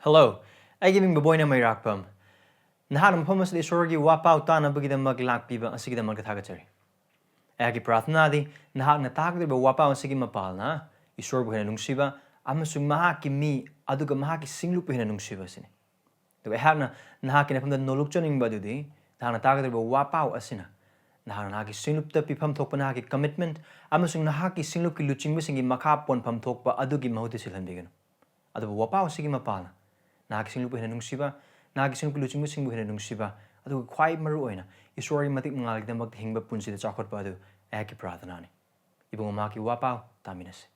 Hello, I give Boboy na may rakpam. Nahanam pumas Esorgi wapau tana bagidamag lakpiba asigidamag kathagatari. Agi prathnadi, nahag natagdi ba wapau sige mapal na, Esorbu hina nungsiba, amasung Mahakki mi aduga Mahakki singlupu hina nungsiba sini. Diba hagna nahaki na pamda nolukchaning badudi, nahag natagdi ba wapau asina. Nahag nahaki singlupta pipam thokpa nahaki commitment, amasung nahaki singlupi luchingba singi makapon pam thokpa adugi mahuti silhandigan. Aduba wapau sige mapal na. Nahaki singlupu hina nungsiba, nahaki singlupi luchingba singbu hina nungsiba, aduga kwai maru oina, Esorgi matik mangaligdamag hingba punsida chakot pa adu, eki prathanani. Ibang Mahakki wapau, taminasi.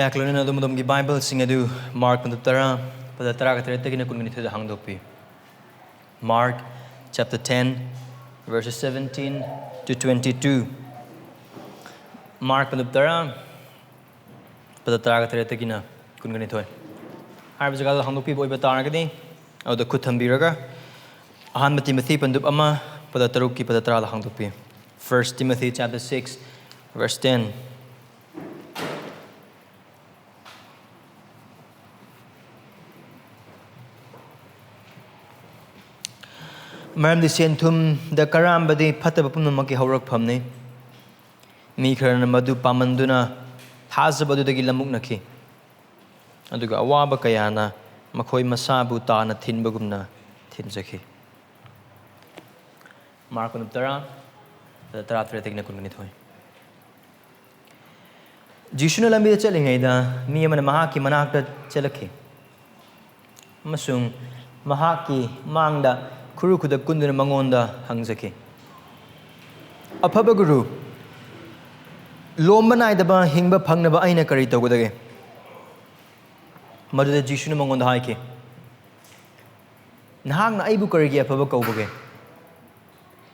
Klonin na dumudum gi Bible sing adu Mark nattraga katretagi na kun ganito hangdopi. Mark chapter 10 verses 17 to 22. Mark nattraga katretagi na kun ganito. Harba jaga hangdopi boy bataragadi au da kuthambiraga ahan Timothy pandup ama padataruk ki padatara hangdopi. 1 Timothy chapter 6 verse 10. Maramdi sentum da karambadi pataba pumnamak haurak phamni mi kharana madu pamanduna thajabadudagi lamuk nakhi aduga awaba kayana makhoi masabu tana thinbagumna thinjakhi markun tara tegna kunni thoi jishuna lambi chalingaida mi amana Mahakki manakta chalakhi masung Mahakki mangda Kuru kuda kunduna mangonda hangjaki. Afaba guru lomba naidaba hingba phangnaba aina kari tawgadage. Maduda Jishuna mangonda haiki. Nahagna aibu karigi afaba kawbage.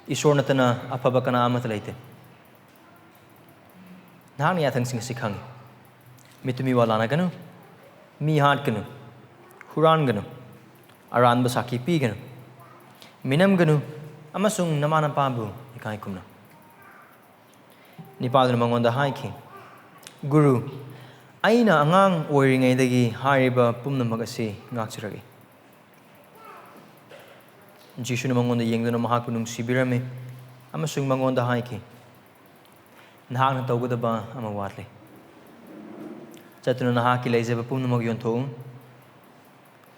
Isor natana afaba kana amata laite. Nahagna yathang sing sikhangi. Mitumi walana ganu, mi hat ganu, huran ganu, aranba saki pi ganu. Minam ganu amasung namana pabu ikai kumna. Nipaduna mangonda haiki. Guru aina angang oiringaidagi haiba pumnamak asi ngakchiragi. Jishuna mangonda yengduna Mahakku nungsibirame amasung mangonda haiki. Nahagna tawgadaba ama watli. Chatuna nahaki leizaba pumnamak yonthoung.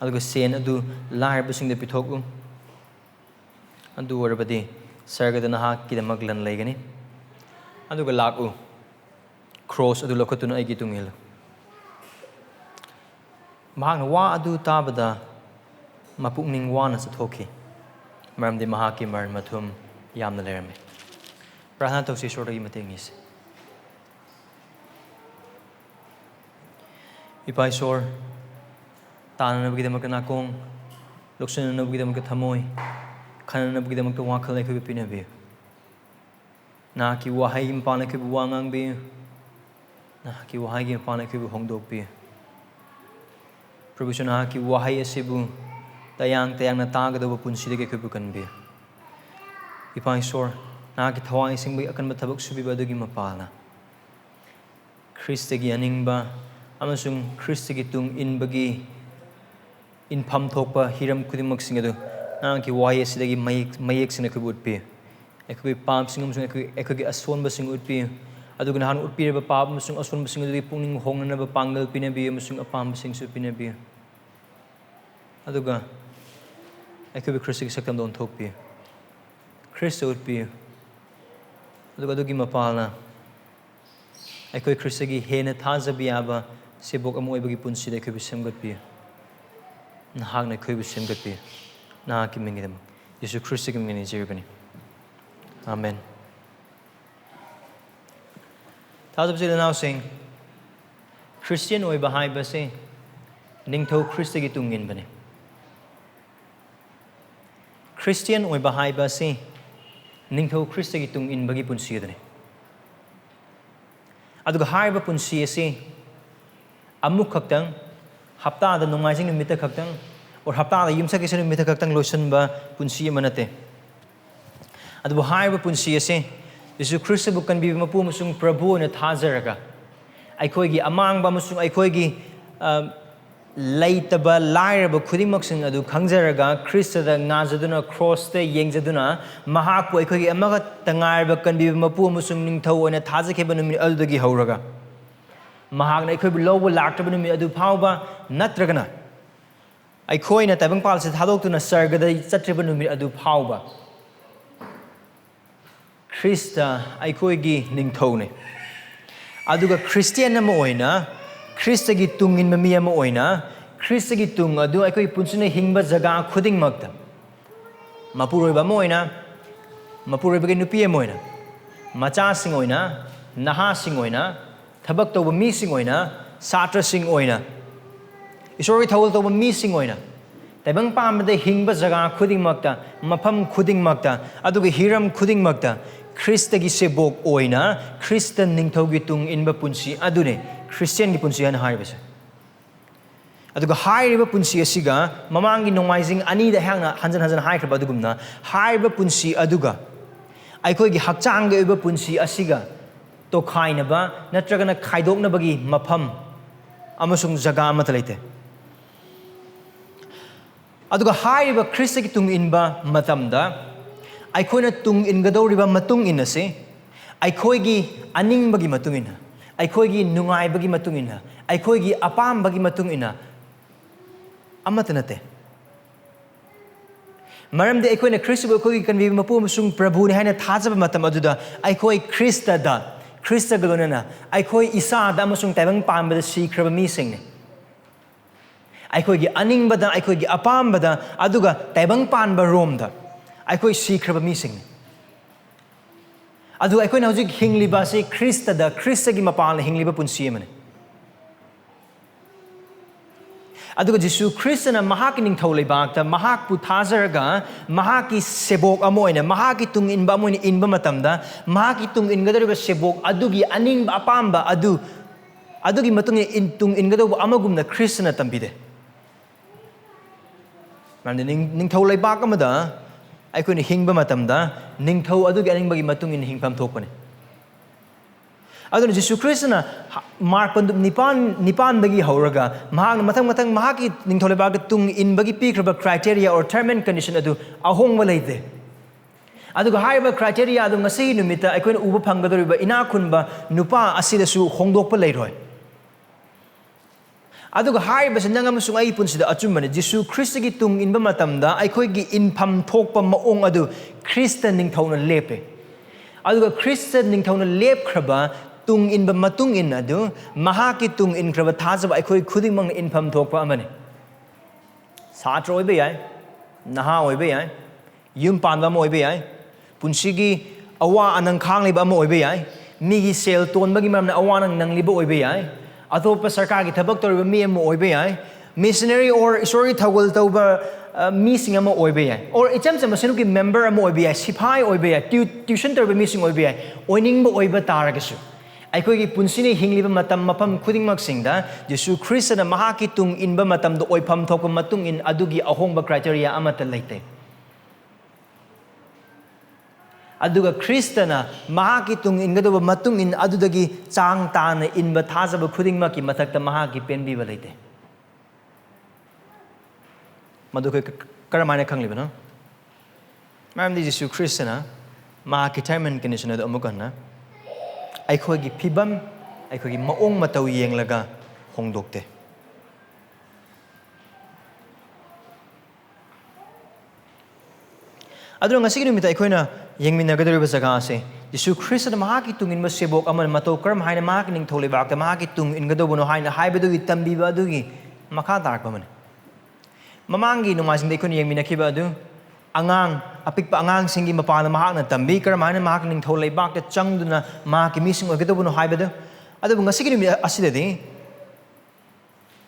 Aduga sen adu lairabasingda pithokum. Adu warabadi sargada Mahakki da maglan laigani aduga laku cross adu lokatuna aigi tungil mahakna wa adu tabada mapukning wana sathoki maramdi Mahakki mar mathum yamna lerame prahana tawsi soragi matingis ipai sor tana nabgida maknakong luksana nabgida mak thamoi Kana nabgidamag to wakal na kubi pinabi. Naki wahay impana kubi wangang bi. Naki wahay impana kubi hongdok bi. Prabhu naki wahay asibu tayang na tagadawa punsidagi kubi kan bi. Ipang sor naki thawang ising bi akan matabak subi badugi mapala. Khrista gi inba amasung Khrista gi tung inbagi inpam thokpa hiram kudimag singadu. Nangki wahai asidagi mayek sing ekoi utpi ekoi pam singum sung ekoi aswan basing utpi aduga nahan utpi ba pam sung aswan basing adu pungning hongna ba pangal pinabi musung apam basing su pinabi aduga ekoi Khrista gi sakam don thokpi Khrista utpi aduga adugi mapalna ekoi Khrista gi hena thajabiyaba sebok amoy bagi punsida ekoi semgatpi nahagna ekoi semgatpi Mahakki mingidam. Yesu Khrista ki mingini jiribani. Amen. Thajabagi now sing Christian oi bahai base ningthou Khrista ki tungin bane. Christian oi bahai base ningthou Khrista gi tung inba gi punsi adani aduga haiba punsi ase amuk khaktang hapta da nungaising numit khaktang or hapta da yumsa ki numit khaktang lotion ba punsi manate aduba haiba punsi ase Yesu Khrista bu kan bi mapu musung prabhu na thajaraga aikhoigi amang ba musung aikhoigi laitaba lairaba khudimak sing adu khangjaraga Khrista da ngajaduna cross te yengjaduna mahakku aikhoigi amaga tangarba kan bi mapu musung ningthou na thajakheba numi aldagi hauraga mahakna aikhoibu lobo laktaba numi adu phauba nattragana aikoina tabang palse thadoktuna sargada chatriba numi adu phauba Khrista aikoigi ningthou ne aduga Christian nama oina Khrista gi tung in mami ama oina Khrista gi tung adu aikoi punsuna hingba jaga khuding magda mapuroi ba moina mapuroi ba nupi ama oina macha sing oina naha sing oina thabak toba mi sing oina satra sing oina Esorgi thawal toba mi sing oina taibang pamda hingba jaga khuding magda mafam khuding magda aduga hiram khuding magda Khrista gi sebok oina Khrista ningthou gi tung inba punsi adune Christian gi punsi hana haibase aduga haiba punsi asiga mamangi nongaising ani da hangna hanjan hanjan haikhaba adugumna haiba punsi aduga aikoi gi hakchang ge iba punsi asiga to khainaba natragana khaidokna bagi mafam amasung jaga amata leite aduga haiba Khrista gi tung inba matamda aikoina tung ingadoriba matung inase aikoigi aningbagi matung ina aikoigi nungaibagi matung ina aikoigi apambagi matung ina amatanate maramdi aikoina Khrista aikoigi kanbi mapu musung prabhu ni haina thajaba matam aduda aikoi Khrista da Khrista galonana aikoi isa da musung taibang pambada sikraba mi singne aikoigi aningbada aikoigi apambada aduga taibang panba romda aikoi sikraba mi singne adu aikoi na hojik hinglibase Khrista da Khrista gi mapal hingliba punsi amane aduga Jesu Khrista na Mahakki ningthou leibak ta Mahakku thajaraga Mahakki sebok amoina Mahakki tung inba amoina inba matamda Mahakki tung ingadariba sebok adugi aningba apamba adugi matung in tung ingadoba amagumna Khrista na tambide mande ningthou leibak amada aikoina hingba matamda ningthou adugi aningbagi matung in hingpam thokpane aduna Jesu Khrista na mark pandu nipan dagi hauraga mahang matang mahaki ningthou leibak tung inbagi pikraba criteria or term and condition adu ahongba leite aduga haiba criteria adu ngasi numita aikoina uba phanggadoriba ina khunba nupa asidasu hongdokpa leiroi aduga haiba sanangam sungai punsida achumane Jesu Khrista gi tung inba matamda aikoigi infam thokpa maong adu Khrista ningthouna lepe aduga Khrista ningthouna lepkraba tung inba matung in adu Mahakki tung inkraba thajaba aikoi khuding mang infam thokpa amane satra oibe yai naha oibe yai yum panba mo oibe yai punsigi awa anang khangliba mo oibe yai migi sel tonbagi mamna awa nang nangliba oibe yai atopa sarkar gi thabak toriba mi ama oibe yai missionary or Esorgi thawal toba mi sing ama oibe yai or icham cham senu gi member ama oibe yai sipai oibe yai tuition toriba mi sing oibe yai oiningba oiba taragasu aikoi gi punsini hingliba matam mapam khudingmak singda Jesu Khrista na Mahakki tung inba matam do oipham thokpa matung in adugi ahongba criteria amata leite aduga Khrista na Mahakki tung ingadoba matung in adudagi chang tana inba thajaba khudingmaki mathakta Mahakki penbiba leite madu kai karamane khangliba no maramdi Jesu Khrista na Mahakki term and condition adu amukana aikoigi phibam aikoigi maong matau yenglaga hongdokte aduna ngasi gi numita aikoina yengminagadoriba jaga ase Jesu Khrista na Mahakki tung inba sebok aman matau karam haina Mahakki ningthou leibak ta Mahakki tung ingadobono haina haibadugi tambiba adugi makha tarakpa mane mamangi numasing aikoina yengminakiba adu angang apikpa angang singi mapana mahakna tambi karam haina Mahakki ningthou leibak ta changduna Mahakki mising oigadobono haibadu adu ngasi gi numita asidadi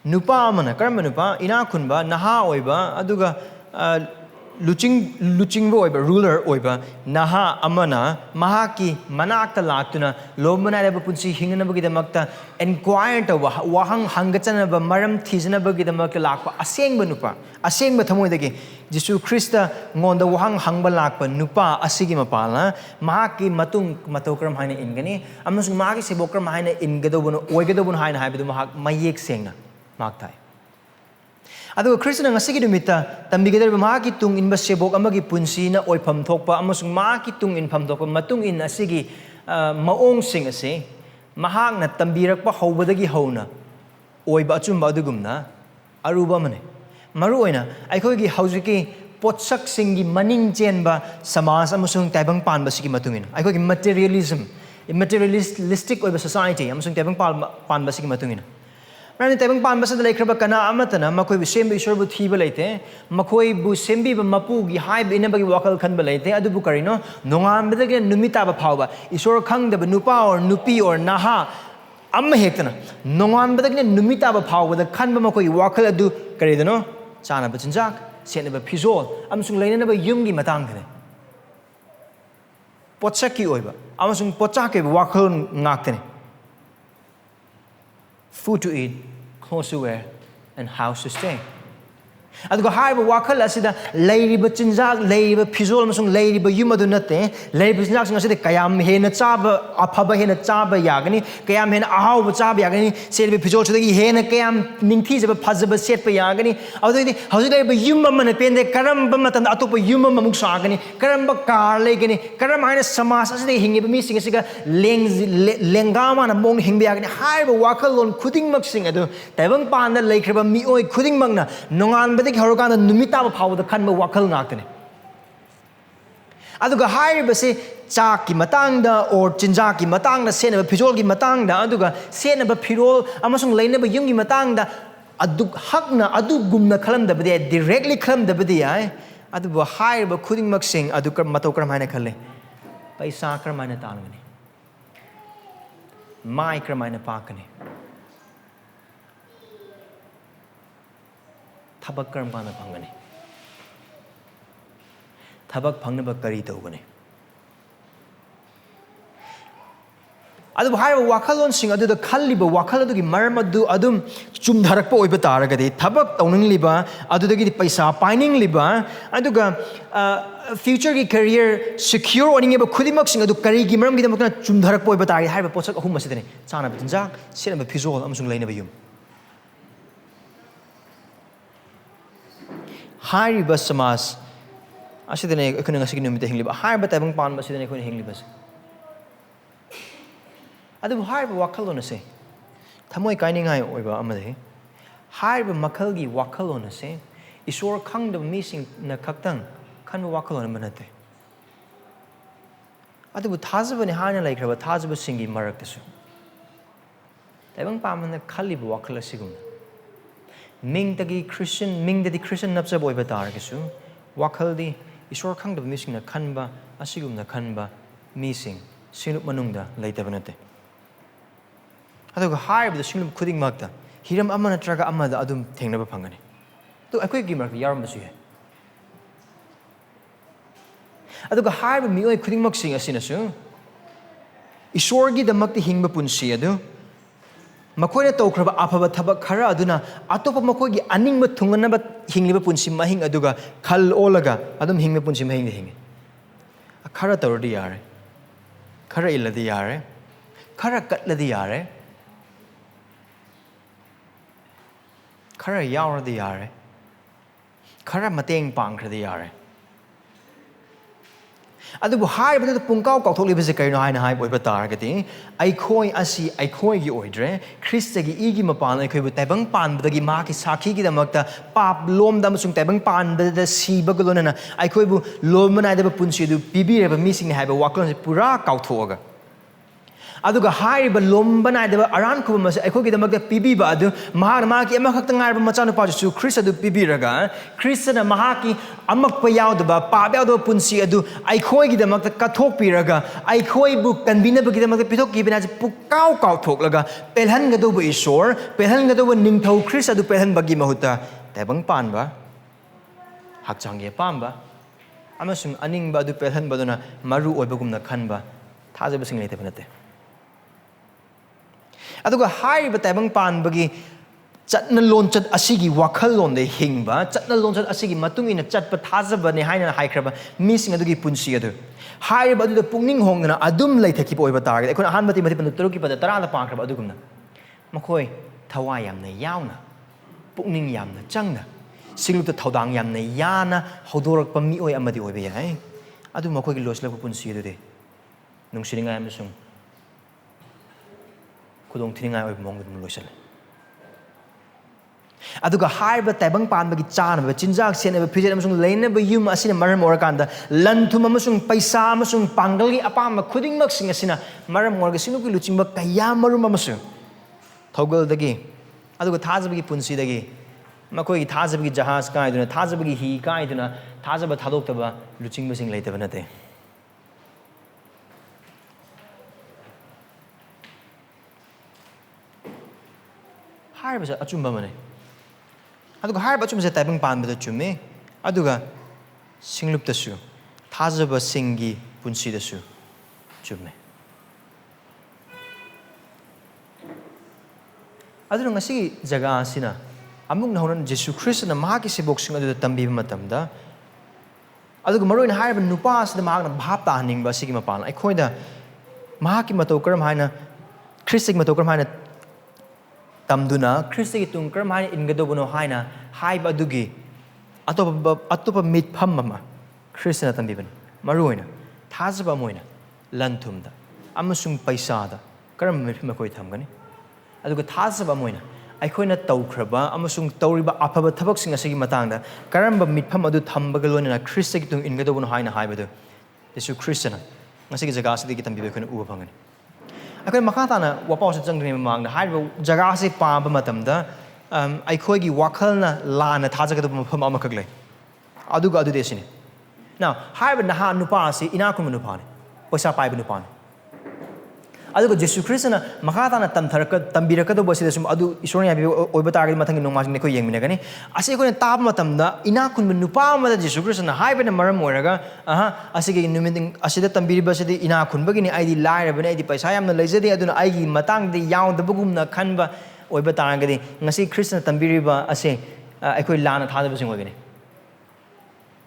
nupa amana karam nupa ina khunba naha oiba aduga luching boy, ruler oiba, naha amana, Mahakki, manakta latuna, lomana punsi hinganabagi the makta, enquired of wahang hangatana, maram tisanabagi the makta lakpa, a sengba nupa, a sengba thamoi Jisu Khrista ngon the wahang hangba lakpa, nupa, a sigimapala, Mahakki matung matokram haina ingani, amus magi sebokram haina ingadobun, oigadobun haina haiba, mayek sengna, maktai. Adu Khrista nga sige dumita tambigeder Mahakki tung inba sebok amagi punsi na oipham thokpa amasung Mahakki tung inpham thokpa matung in asigi maong sing ase mahak na tambirakpa hobadagi hona oiba achumba adugumna aruba mane maru oina eikhoigi haujiki potsak singi maning chenba samas amasung taibang panba sigi matungin eikhoigi materialistic oiba society amasung taibang panba sigi matungin Rani taibang pan basa dalay kraba kana amattana makoi bu sembi isor bu thiba leite makoi bu sembi ba mapu gi haiba inabagi wakal khan ba leite adubu karino nongam bedage numita ba phawba isor khangda ba nupa or nupi or naha amma hektana nongam bedage numita ba phawba da khan ba makoi wakal adu karidano chana ba chinjak sene ba phizol amsung leina ba yumgi matang thane potchaki oiba amsung potchake ba wakal ngaktane food to eat, clothes to wear, and house to stay. Aduga haiba wakal asida leiriba chinjak leiriba phizol amasung leiriba yumadu natte leiriba chinjak sing asida kayam hena chaba aphaba hena chaba yagani kayam hena ahau chaba yagani seriba phizol chudagi hena kayam ningthi jaba phajaba setpa yagani adudi hauji leiriba yumma man pende karamba matan atopa yumma mamuk sagani karamba kar legani karam haina samas asida hingiba mi sing asiga lengama na mong hingba yagani haiba wakal lon khuding mak sing adu taibang panda leikhriba mi oi khuding mak na nongan Harogana numita ba phawda khanba wakal ngaktane aduga haiba se chaki matangda or chinjaki matangda senaba phizolgi matangda aduga senaba phirol amasung leinaba yumgi matangda aduk hakna adugumna khalamda bade directly khalamda bade ai aduba haiba khuding mak sing adukar matokram haina khalle paisa kramaina tangani mai kramaina pakani Thabak karam kana phangani thabak phangnaba kari tawgani adu haiba wakhalon sing adu da khalliba wakhal adu gi maramadu adum chumdharakpa oiba taragadi thabak tawningliba adu dagi paisa pining liba aduga future gi career secure oningeba khudimak sing adu kari gi maram gi damakna chumdharakpa oiba tari haiba posak ahum asidani chana binjak senaba phizol amasung leinaba yum Haiba samas asidane ekuna ngasigi numita hingliba haiba taibang pan asidane ekuna hingliba adu haiba wakhalona se thamoi kainingai oiba amade haiba makhalgi wakhalona se isor khangda mising na khaktang khan wakhalona manate adu thajabani hana laikraba thajaba singi maraktasu taibang pamana khaliba wakhala sigum Ming tagi Christian, Ming the Christian napsa boy batargisu, Wakaldi, Isor Kang the missing a kanba, Asigum the kanba, missing, Sinup Manunda, later Vanate. I took a high with the Sinup Kudding Magda, Hiram Nattraga Amada Adum Tangnaba Pangani. To a quick gimmer, Yarmasu. I took a high with me, Kudding Moxing a sinasu. Esorgi the Makti Hingba Punsiadu. Makoina tawkraba aphaba thabak khara aduna atopa makoigi aningba thunganaba hingliba punsi mahing aduga khal olaga adum hingba punsi mahing hingi khara tawrdi yare khara illadi yare khara katladi yare khara yawrdi yare khara mateng pangkradi yare adubu haiba da pungkaw kautholiba se kaino haina hai boiba targati aikhoi asi aikhoi gi oidre Khrista gi igi mapan aikhoi bu taibang pan badagi ma ki sakhi gi damakta pap lom dam sung taibang pan da siba golona aikhoi bu lomana da punsi du pibi reba missing haiba waklon pura kauthoga aduga haiba lombana da aran ku ma aikhoi gi damakta pibi ba adu ma ki ama khakta ngai ba machanu pa su Khrista du pibi raga Khrista na Mahakki amak pa yaw da pa yaw da punsi adu aikhoi gi damakta kathok piraga aikhoi bu kanbina ba gi damakta pithok gi bina pukaw kaw thok laga pelhan ga do bu isor pelhan ga do bu ningthou Khrista du pelhan ba gi mahuta taibang pan ba hakchang ye pam ba amasung aningba adu pelhan baduna maru oibagumna khanba thajabasing leite banate aduga hai ba tabang pan bagi chatna lonchat asigi wakhal lon de hingba chatna lonchat asigi matung ina chatpa thajaba ne haina haikraba mising adugi punsi adu hai ba adu da pungning hongna adum leithaki poiba target ekon ahan mati mati panu turuki pada tarada pankraba adugumna makhoi thawai yamna yauna pungning yamna changna singlupta thaudang yamna yana hodorak mi oi amadi oibe yai adu makhoi gi loslak punsi adu de nungsiringa amsung kudong thininga oi mong dum loisal aduga haiba tabang pan bagi chan ba chinjak sen ba phije amsung leina ba yum asina maram orakanda lanthum amsung paisa amsung pangal gi apam khuding mak sing asina maram orga sinu ki luching ba kaya marum amsung thogal dagi aduga thajabagi punsi dagi makoi thajabagi jahaz kai duna thajabagi hi kai duna thajaba thadoktaba luching ba sing leitaba nate haiba sa achumba mane aduga haiba achumba sa tabang pan ba chume aduga singlup tasu thajaba singi punsi dasu chume aduna ngasi jaga asina amung na honan jesu christ na mahaki se boxing adu tambi matamda aduga maroin haiba nupa asda mahakna bhap ta haning ba sigi mapan ai khoida mahaki mato karam haina christ mato karam haina tamduna Khrista ki tung karam haina ingadobuno haina haiba dugi atopa mit phamma Khrista na tambibani maruina thajaba moina lanthumda amasung paisa da karam mit makoi thamgani aduga thajaba moina aikhoina tawkraba amasung tawriba afaba thabak sing asigi matangda karamba mit pham adu thambaga loina Khrista ki tung ingadobuno haina haibadu Yesu Khrista na ngasigi jaga asidi ki tambibe khona uba phangani akai makhatana wapawsa changdri mamangda haiba jaga se pamba matamda eikhoigi wakhalna lana thajagadu mafam amakagle aduga adu desini now haiba naha nupa se inakum nupane paisa paiba nupane aduga jesu christ na makhatana tamtharaka tambiraka do basi desum adu isorni abi oiba target mathangi nongmasing ne ko yengmine gani ase ko tab matamda inakun nupa ma jesu christ na haiba na maram oraga asigi numinding asida tambiri basidi inakun bagini aidi laira bane aidi paisa yamna leijadi aduna aigi matang de yaw da bugumna khanba oiba taragadi ngasi christ na tambiri ba ase aikoi lana thada basing ogani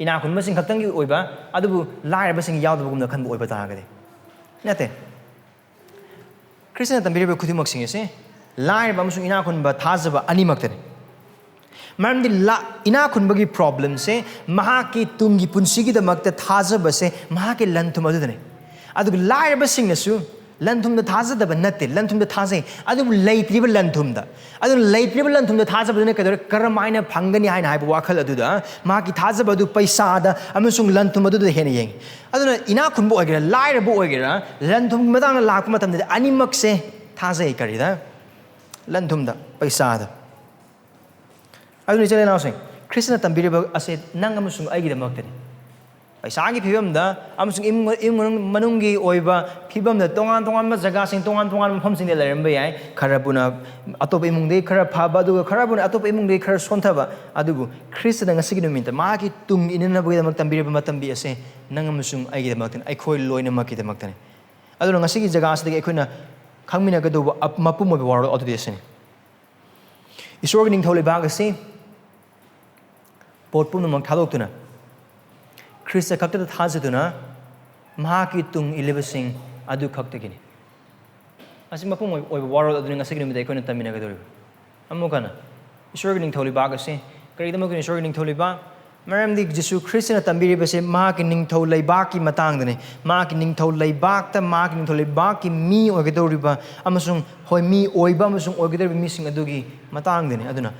inakun basing khaktangi oiba adubu laira basing yaw da bugumna khanba oiba taragadi nate Khrista na tambiriba khudimok sing ase lair ba musung ina khun ba thajaba ani maktani maramdi la ina khun bagi problem se mahaki tungi punsigi da makta thajaba se mahaki lanthum adu dane adu lair ba sing nasu lanthum da thajada ba natte lanthum da thajai adu leitriba lanthum da adu leitriba lanthum da thajaba ne kadar karamaina phangani haina haiba wakhal adu da mahaki thajaba adu paisa da amusung lanthum adu da hena yeng aduna ina khunbo ogera lair bo ogera lanthum madang lakpa matam da animak se thajai kari da lanthum da paisa da aduna chale na sing krishna tambiriba ase nang amusung aigi da maktani paisagi phibam da amusung im manungi oiba phibam da tongan tongan ma jaga sing tongan tongan pham sing de laram ba yai kharabuna atop imung de khara phaba du kharabuna atop imung de khara sonthaba adubu krishna da ngasigi numinta ma ki tung inena ba da maktam bire ba matam bi ase nang amusung aigi da maktan ai khoi loina makki da maktani aduna ngasigi jaga ase de khoina khangmina ga do mapum mo waro adu de ase Esorgi ningthou leibak ase pot pumnamak thadoktuna Khrista khaktada thajaduna Mahakki tung illibasing adu khaktagini asi mapum oiba waro adu ngasigi numida ikona tamina ga dori amukana Esorgi ningthou leibak ase kari dama ko Esorgi ningthou leibak maramdi jesu Khrista na tambiri base Mahakki ningthou leibak ki matang dane Mahakki ningthou leibak ta Mahakki ningthou leibak ki mi oigadoriba amasung hoi mi oiba amasung oigadoriba mi sing adugi matang dane aduna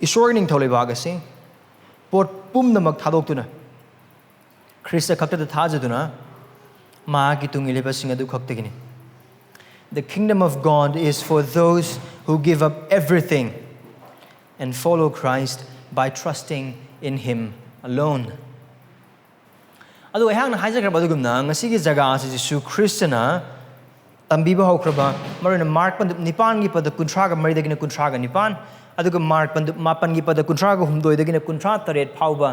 Esorgi ningthou leibak ase pot pumnamak thadoktuna Khrista khaktada thajaduna Mahakki tung illibasing adu khaktagini The kingdom of God is for those who give up everything and follow Christ by trusting in Him alone. Adu ehang na haijagraba adugumna ngasigi jaga ase Jesu Khrista na tambiba haukraba marina mark pandup nipan gi pada kunthra ga mari dagina kunthra ga nipan aduga mark pandup mapan gi pada kunthra ga humdoi dagina kunthra taret phauba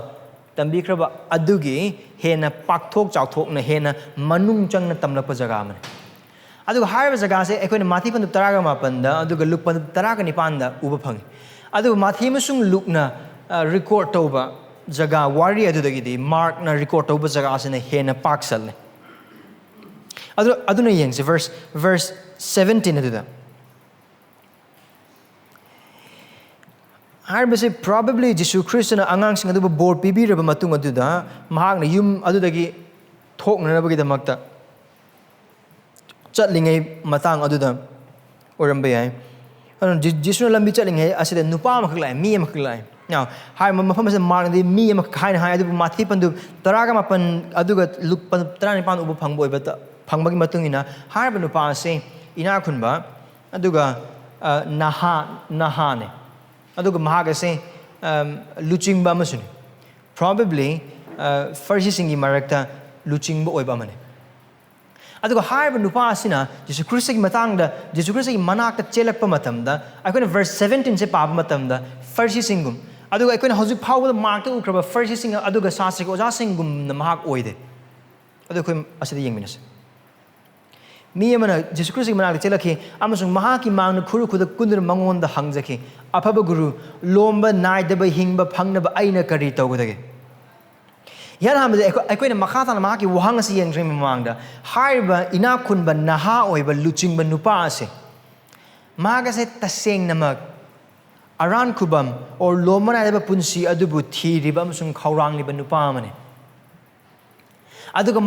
tambikraba adugi hena pakthok chawthokna hena manung changna tamlakpa jaga amane aduga haiba jaga se ekhoina mathi pandu taraga mapanda aduga luk pandu taraga nipanda uba phangi aduga mathi masung lukna record toba jaga wari adudagi di mark na record toba jaga asena hena paksal aduna yengse verse 17 aduda harbase probably Jesus Christ na angang sing aduba bor pibi raba matung aduda mahak na yum adudagi thokna nabagi damakta chatlingai matang aduda oramba yai Jesus na lambi chatlingai asida nupa maklai mi maklai now hai mafam se mark di mi makhain hai aduba mathi pandu taraga mapan aduga luk pan tarani pan ubu phangboy bata phangbagi matungina harba nupa se ina khunba aduga naha ne aduga mahagase luchingba amasuni probably Pharisee singi marakta luchingba oiba amane aduga harba nupa asina Jesus Christ gi matangda Jesus Christ gi manakta chelakpa matamda akoina verse 17 se paba matamda Pharisee singum aduga akoina hojik phawda markta ukraba Pharisee singa aduga sasri oja singum na mahak oide adu khoi asida yengminas mi amana Jesus Christ gi manakta chelakhi amasung mahaki mangna khuru khuda kundur mangonda hangjaki afaba guru lomba naidaba hingba phangnaba aina kari tawgadage yan hamde akoina makhatana mahaki wahang asi yengre mamangda haiba ina khunba naha oiba luchingba nupa ase magase taseng namak aran kubam or lomba naidaba punsi adubu thiriba amasung khawrang liba nupa amane aduga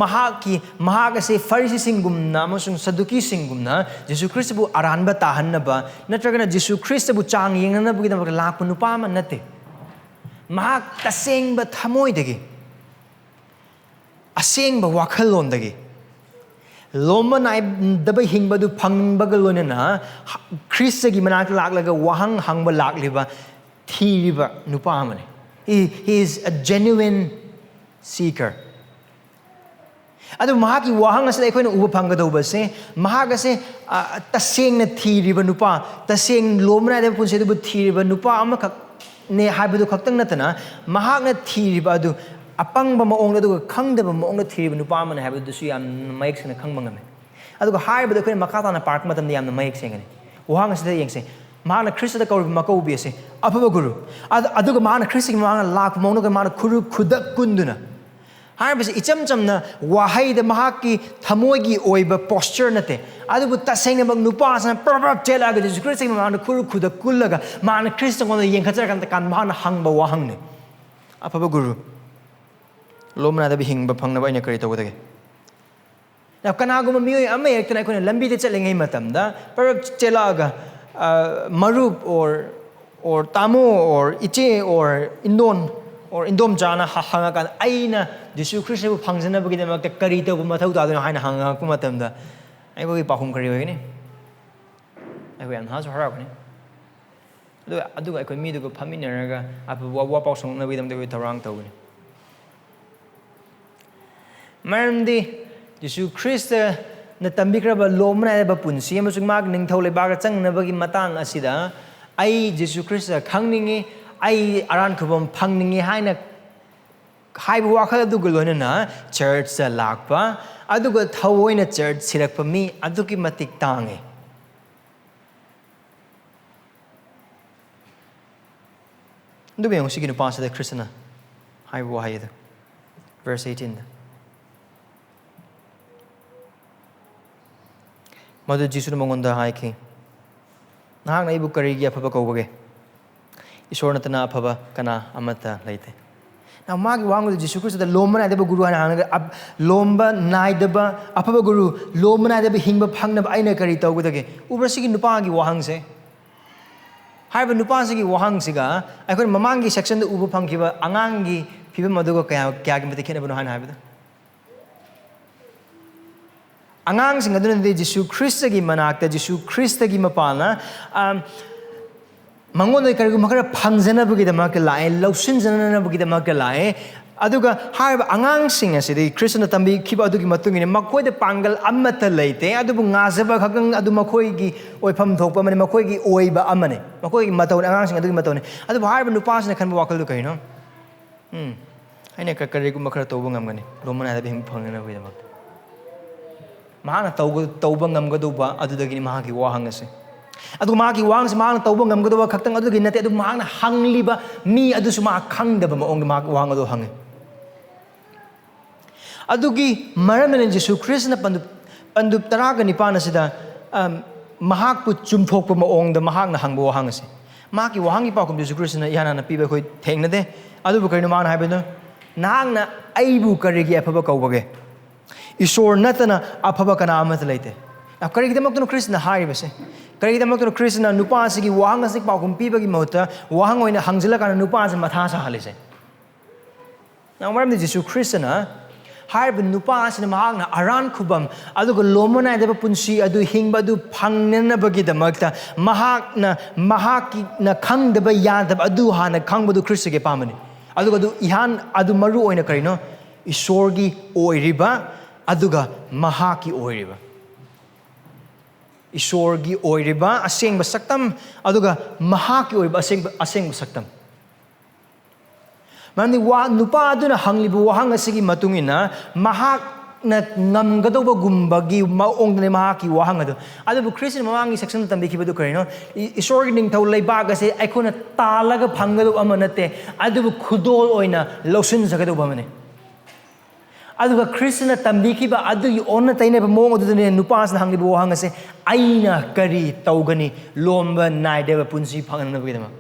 mahakase Pharisee singumna amasung Saduki singumna Jesus Christ bu aranba tahannaba natraga Jesus Christ bu chang yengnana bu gidam lakpa nupa man nate mahak tasengba thamoi dagi asengba wakhalon dagi lomba nai daba hingba du phangba galonena Khrista gi manak laklaga wahang hangba lakliba thiriba nupa amane he is a genuine seeker adu mahaki wahang asla ekhoina uba phanggadauba se mahagase tasengna thiriba nupa taseng lomna de punse du thiriba nupa amakak ne haibadu khaktang natana mahakna thiriba adu apangba maongna du khangdaba maongna thiriba nupa amana haibadu su yam mayek sena khangba ngame adu haibadu ekhoina makata na park matam yam mayek sengani wahang asla yengse mahana Khrista da kawbi makaubi ase afaba guru adu mahana Khrista gi mahana lak maongna ga mahana khuru khudak kunduna harbase icham chamna wahai da mahaki thamoi gi oiba posture nate adubu tasengna bang nupa san prabab chela ga Jesus Christ ma khuru khuda kullaga ma Christ ngona yengkhacha kan ma hangba wahang ne afaba guru lomna da bihingba phangna ba ina kari tawdage na kanaguma mioi ama yektana kone lambi de chalengei matamda prabab chela ga marup or tamo or iche or indon or indom jana hanga kan aina Jesus Christ bu phangjana bu gidam ta kari to bu mathau ta dona haina hanga ku matamda ai bu pahum kari hoini ai bu an hasu hara ne adu ai ko mi du ko phaminaraga apu wa paw song na bidam de tharang tawni maramdi Jesus Christ na tambikraba lomna ba punsi amasung mag ningthou leibak changna bagi matang asida ai Jesus Christ khangningi ai aran khubam phangningi haina haiba wakhal aduga loina church sa lakpa aduga thawoina church sirakpa mi aduki matik tange ndu beng siginu pasa de Krishna haiba wahayda verse 18 madu jisu mongonda haiki nahak na ibu kari gi afaba kawbage Isorna tana afaba kana amata leite now magi wangu Jesus Christ da lomba na deba guru hanga lomba nai deba afaba guru lomba na deba hingba phangna aina kari tawgudage ubrasigi nupa gi wahang se haiba nupa sigi wahang siga aikon mamangi section da ubu phangkiba angangi phiba madugo kya gi mate khena bano hana haibada angang sing aduna de Jesus Christ gi manakta Jesus Christ gi mapanna mangon kari makara phangjana bugi da mak lae lausin jana bugi da mak lae aduga haiba angang sing asidi Krishna tambi khiba adugi matungine makoi de pangal amata leite adubu ngajaba khakang adu makoi gi oipham thokpa mane makoi gi oiba amane makoi gi mataw angang sing adugi matawne adu haiba nupasna khanba wakal du kaino ꯑꯩꯅ ꯀꯔꯤꯒꯨꯝꯕ ꯈꯔ ꯇꯧꯕ ꯉꯝꯒꯅꯤ ꯂꯣꯝꯕ ꯅꯥꯏꯗꯕ ꯍꯤꯡꯕ ꯐꯪꯅꯅꯕꯒꯤꯗꯃꯛꯇ ꯃꯍꯥꯛꯅ ꯇꯧꯕ ꯉꯝꯒꯗꯧꯕ ꯑꯗꯨꯗꯒꯤꯅꯤ ꯃꯍꯥꯛꯀꯤ ꯋꯥꯍꯪ ꯑꯁꯤ ꯑꯗꯨꯒ ꯃꯍꯥꯛꯀꯤ ꯋꯥꯍꯪꯁꯤ ꯃꯍꯥꯛꯅ ꯇꯧꯕ ꯉꯝꯒꯗꯧꯕ ꯈꯛꯇꯪ ꯑꯗꯨꯒꯤ ꯅꯠꯇꯦ ꯑꯗꯨ ꯃꯍꯥꯛꯅ ꯍꯪꯂꯤꯕ ꯃꯤ ꯑꯗꯨꯁꯨ ꯃꯍꯥꯛ ꯈꯪꯗꯕ ꯃꯑꯣꯡꯗ ꯃꯍꯥꯛ ꯋꯥꯍꯪ ꯑꯗꯨ ꯍꯪꯉꯤ ꯑꯗꯨꯒꯤ ꯃꯔꯝꯅ ꯖꯤꯁꯨ ꯈ꯭ꯔꯤꯁꯇꯅ ꯄꯟꯗꯨꯞ 19 ꯑꯁꯤꯗ ꯃꯍꯥꯛꯄꯨ ꯆꯨꯝꯊꯣꯛꯄ ꯃꯑꯣꯡꯗ ꯃꯍꯥꯛꯅ ꯍꯪꯕ ꯋꯥꯍꯪ ꯑꯁꯤ ꯃꯍꯥꯛꯀꯤ ꯋꯥꯍꯪꯒꯤ ꯄꯥꯎꯈꯨꯝ ꯖꯤꯁꯨ ꯈ꯭ꯔꯤꯁꯇꯅ ꯏꯍꯥꯟ ꯍꯥꯟꯅ ꯄꯤꯕ ꯑꯩꯈꯣꯏ ꯊꯦꯡꯅꯗꯦ ꯑꯗꯨꯕꯨ ꯀꯔꯤꯅꯣ ꯃꯍꯥꯛꯅ ꯍꯥꯏꯕꯗꯨ ꯅꯍꯥꯛꯅ ꯑꯩꯕꯨ ꯀꯔꯤꯒꯤ ꯑꯐꯕ ꯀꯧꯕꯒꯦ ꯏꯁꯣꯔ ꯅꯠꯇꯅ ꯑꯐꯕ ꯀꯅꯥ ꯑꯃꯠꯇ ꯂꯩꯇꯦ ꯀꯔꯤꯒꯤꯗꯃꯛꯇꯅꯣ ꯈ꯭ꯔꯤꯁꯇꯅ ꯍꯥꯏꯔꯤꯕꯁꯦ ꯀꯔꯤꯒꯤꯗꯃꯛꯇꯅꯣ ꯈ꯭ꯔꯤꯁꯇꯅ ꯅꯨꯄꯥ ꯑꯁꯤꯒꯤ ꯋꯥꯍꯪ ꯑꯁꯤ ꯄꯥꯎꯈꯨꯝ ꯄꯤꯕꯒꯤ ꯃꯍꯨꯠꯇ ꯋꯥꯍꯪ ꯑꯣꯏꯅ ꯍꯪꯖꯤꯜꯂꯀꯥꯟꯗ ꯅꯨꯄꯥ ꯑꯁꯤ ꯃꯊꯥ ꯁꯥꯍꯜꯂꯤꯁꯦ ꯃꯔꯝꯗꯤ ꯖꯤꯁꯨ ꯈ꯭ꯔꯤꯁꯇꯅ ꯍꯥꯏꯔꯤꯕ ꯅꯨꯄꯥ ꯑꯁꯤꯅ ꯃꯍꯥꯛꯅ ꯑꯔꯥꯟ ꯈꯨꯕꯝ ꯑꯗꯨꯒ ꯂꯣꯝꯕ ꯅꯥꯏꯗꯕ ꯄꯨꯟꯁꯤ ꯑꯗꯨ ꯍꯤꯡꯕ ꯑꯗꯨ ꯐꯪꯅꯅꯕꯒꯤꯗꯃꯛꯇ ꯃꯍꯥꯛꯅ ꯈꯪꯗꯕ ꯌꯥꯗꯕ ꯑꯗꯨ ꯍꯥꯟꯅ ꯈꯪꯕꯗꯨ ꯈ꯭ꯔꯤꯁꯇꯒꯤ ꯑꯄꯥꯝꯕꯅꯤ ꯑꯗꯨꯒ ꯑꯗꯨ ꯃꯔꯨ ꯑꯣꯏꯅ ꯀꯔꯤꯅꯣ ꯏꯁꯣꯔꯒꯤ ꯑꯣꯏꯔꯤꯕ ꯑꯗꯨꯒ ꯃꯍꯥꯛꯀꯤ ꯑꯣꯏꯔꯤꯕ ꯏꯁꯣꯔꯒꯤ ꯑꯣꯏꯔꯤꯕ ꯑꯁꯦꯡꯕ ꯁꯛꯇꯝ ꯑꯗꯨꯒ ꯃꯍꯥꯛꯀꯤ ꯑꯣꯏꯔꯤꯕ ꯑꯁꯦꯡꯕ ꯁꯛꯇꯝ ꯃꯔꯝꯗꯤ ꯅꯨꯄꯥ ꯑꯗꯨꯅ ꯍꯪꯂꯤꯕ ꯋꯥꯍꯪ ꯑꯁꯤꯒꯤ ꯃꯇꯨꯡ ꯏꯟꯅ ꯃꯍꯥꯛꯅ ꯉꯝꯒꯗꯧꯕꯒꯨꯝꯕꯒꯤ ꯃꯑꯣꯡꯗꯅꯤ ꯃꯍꯥꯛꯀꯤ ꯋꯥꯍꯪ ꯑꯗꯨꯕꯨ ꯈ꯭ꯔꯤꯁꯇꯅ ꯃꯃꯥꯡꯒꯤ ꯁꯦꯛꯁꯟꯗ ꯇꯝꯕꯤꯈꯤꯕꯗꯨ ꯀꯔꯤꯅꯣ ꯏꯁꯣꯔꯒꯤ ꯅꯤꯡꯊꯧ ꯂꯩꯕꯥꯛ ꯑꯁꯤ ꯑꯩꯈꯣꯏꯅ ꯇꯥꯜꯂꯒ ꯐꯪꯒꯗꯧꯕ ꯑꯃ ꯅꯠꯇꯦ ꯑꯗꯨꯕꯨ ꯈꯨꯗꯣꯜ ꯑꯣꯏꯅ ꯂꯧꯁꯤꯟꯖꯒꯗꯧꯕ ꯑꯃꯅꯤ ꯑꯗꯨꯒ ꯈ꯭ꯔꯤꯁꯇꯅ ꯇꯝꯕꯤꯈꯤꯕ ꯑꯗꯨꯒꯤ ꯑꯣꯟꯅ ꯇꯩꯅꯕ ꯃꯑꯣꯡ ꯑꯗꯨꯗꯅꯤ ꯅꯨꯄꯥꯁꯤꯅ ꯍꯪꯂꯤꯕ ꯋꯥꯍꯪ ꯑꯁꯤ ꯑꯩꯅ ꯀꯔꯤ ꯇꯧꯒꯅꯤ ꯂꯣꯝꯕ ꯅꯥꯏꯗꯕ ꯄꯨꯟꯁꯤ ꯐꯪꯅꯅꯕꯒꯤꯗꯃꯛ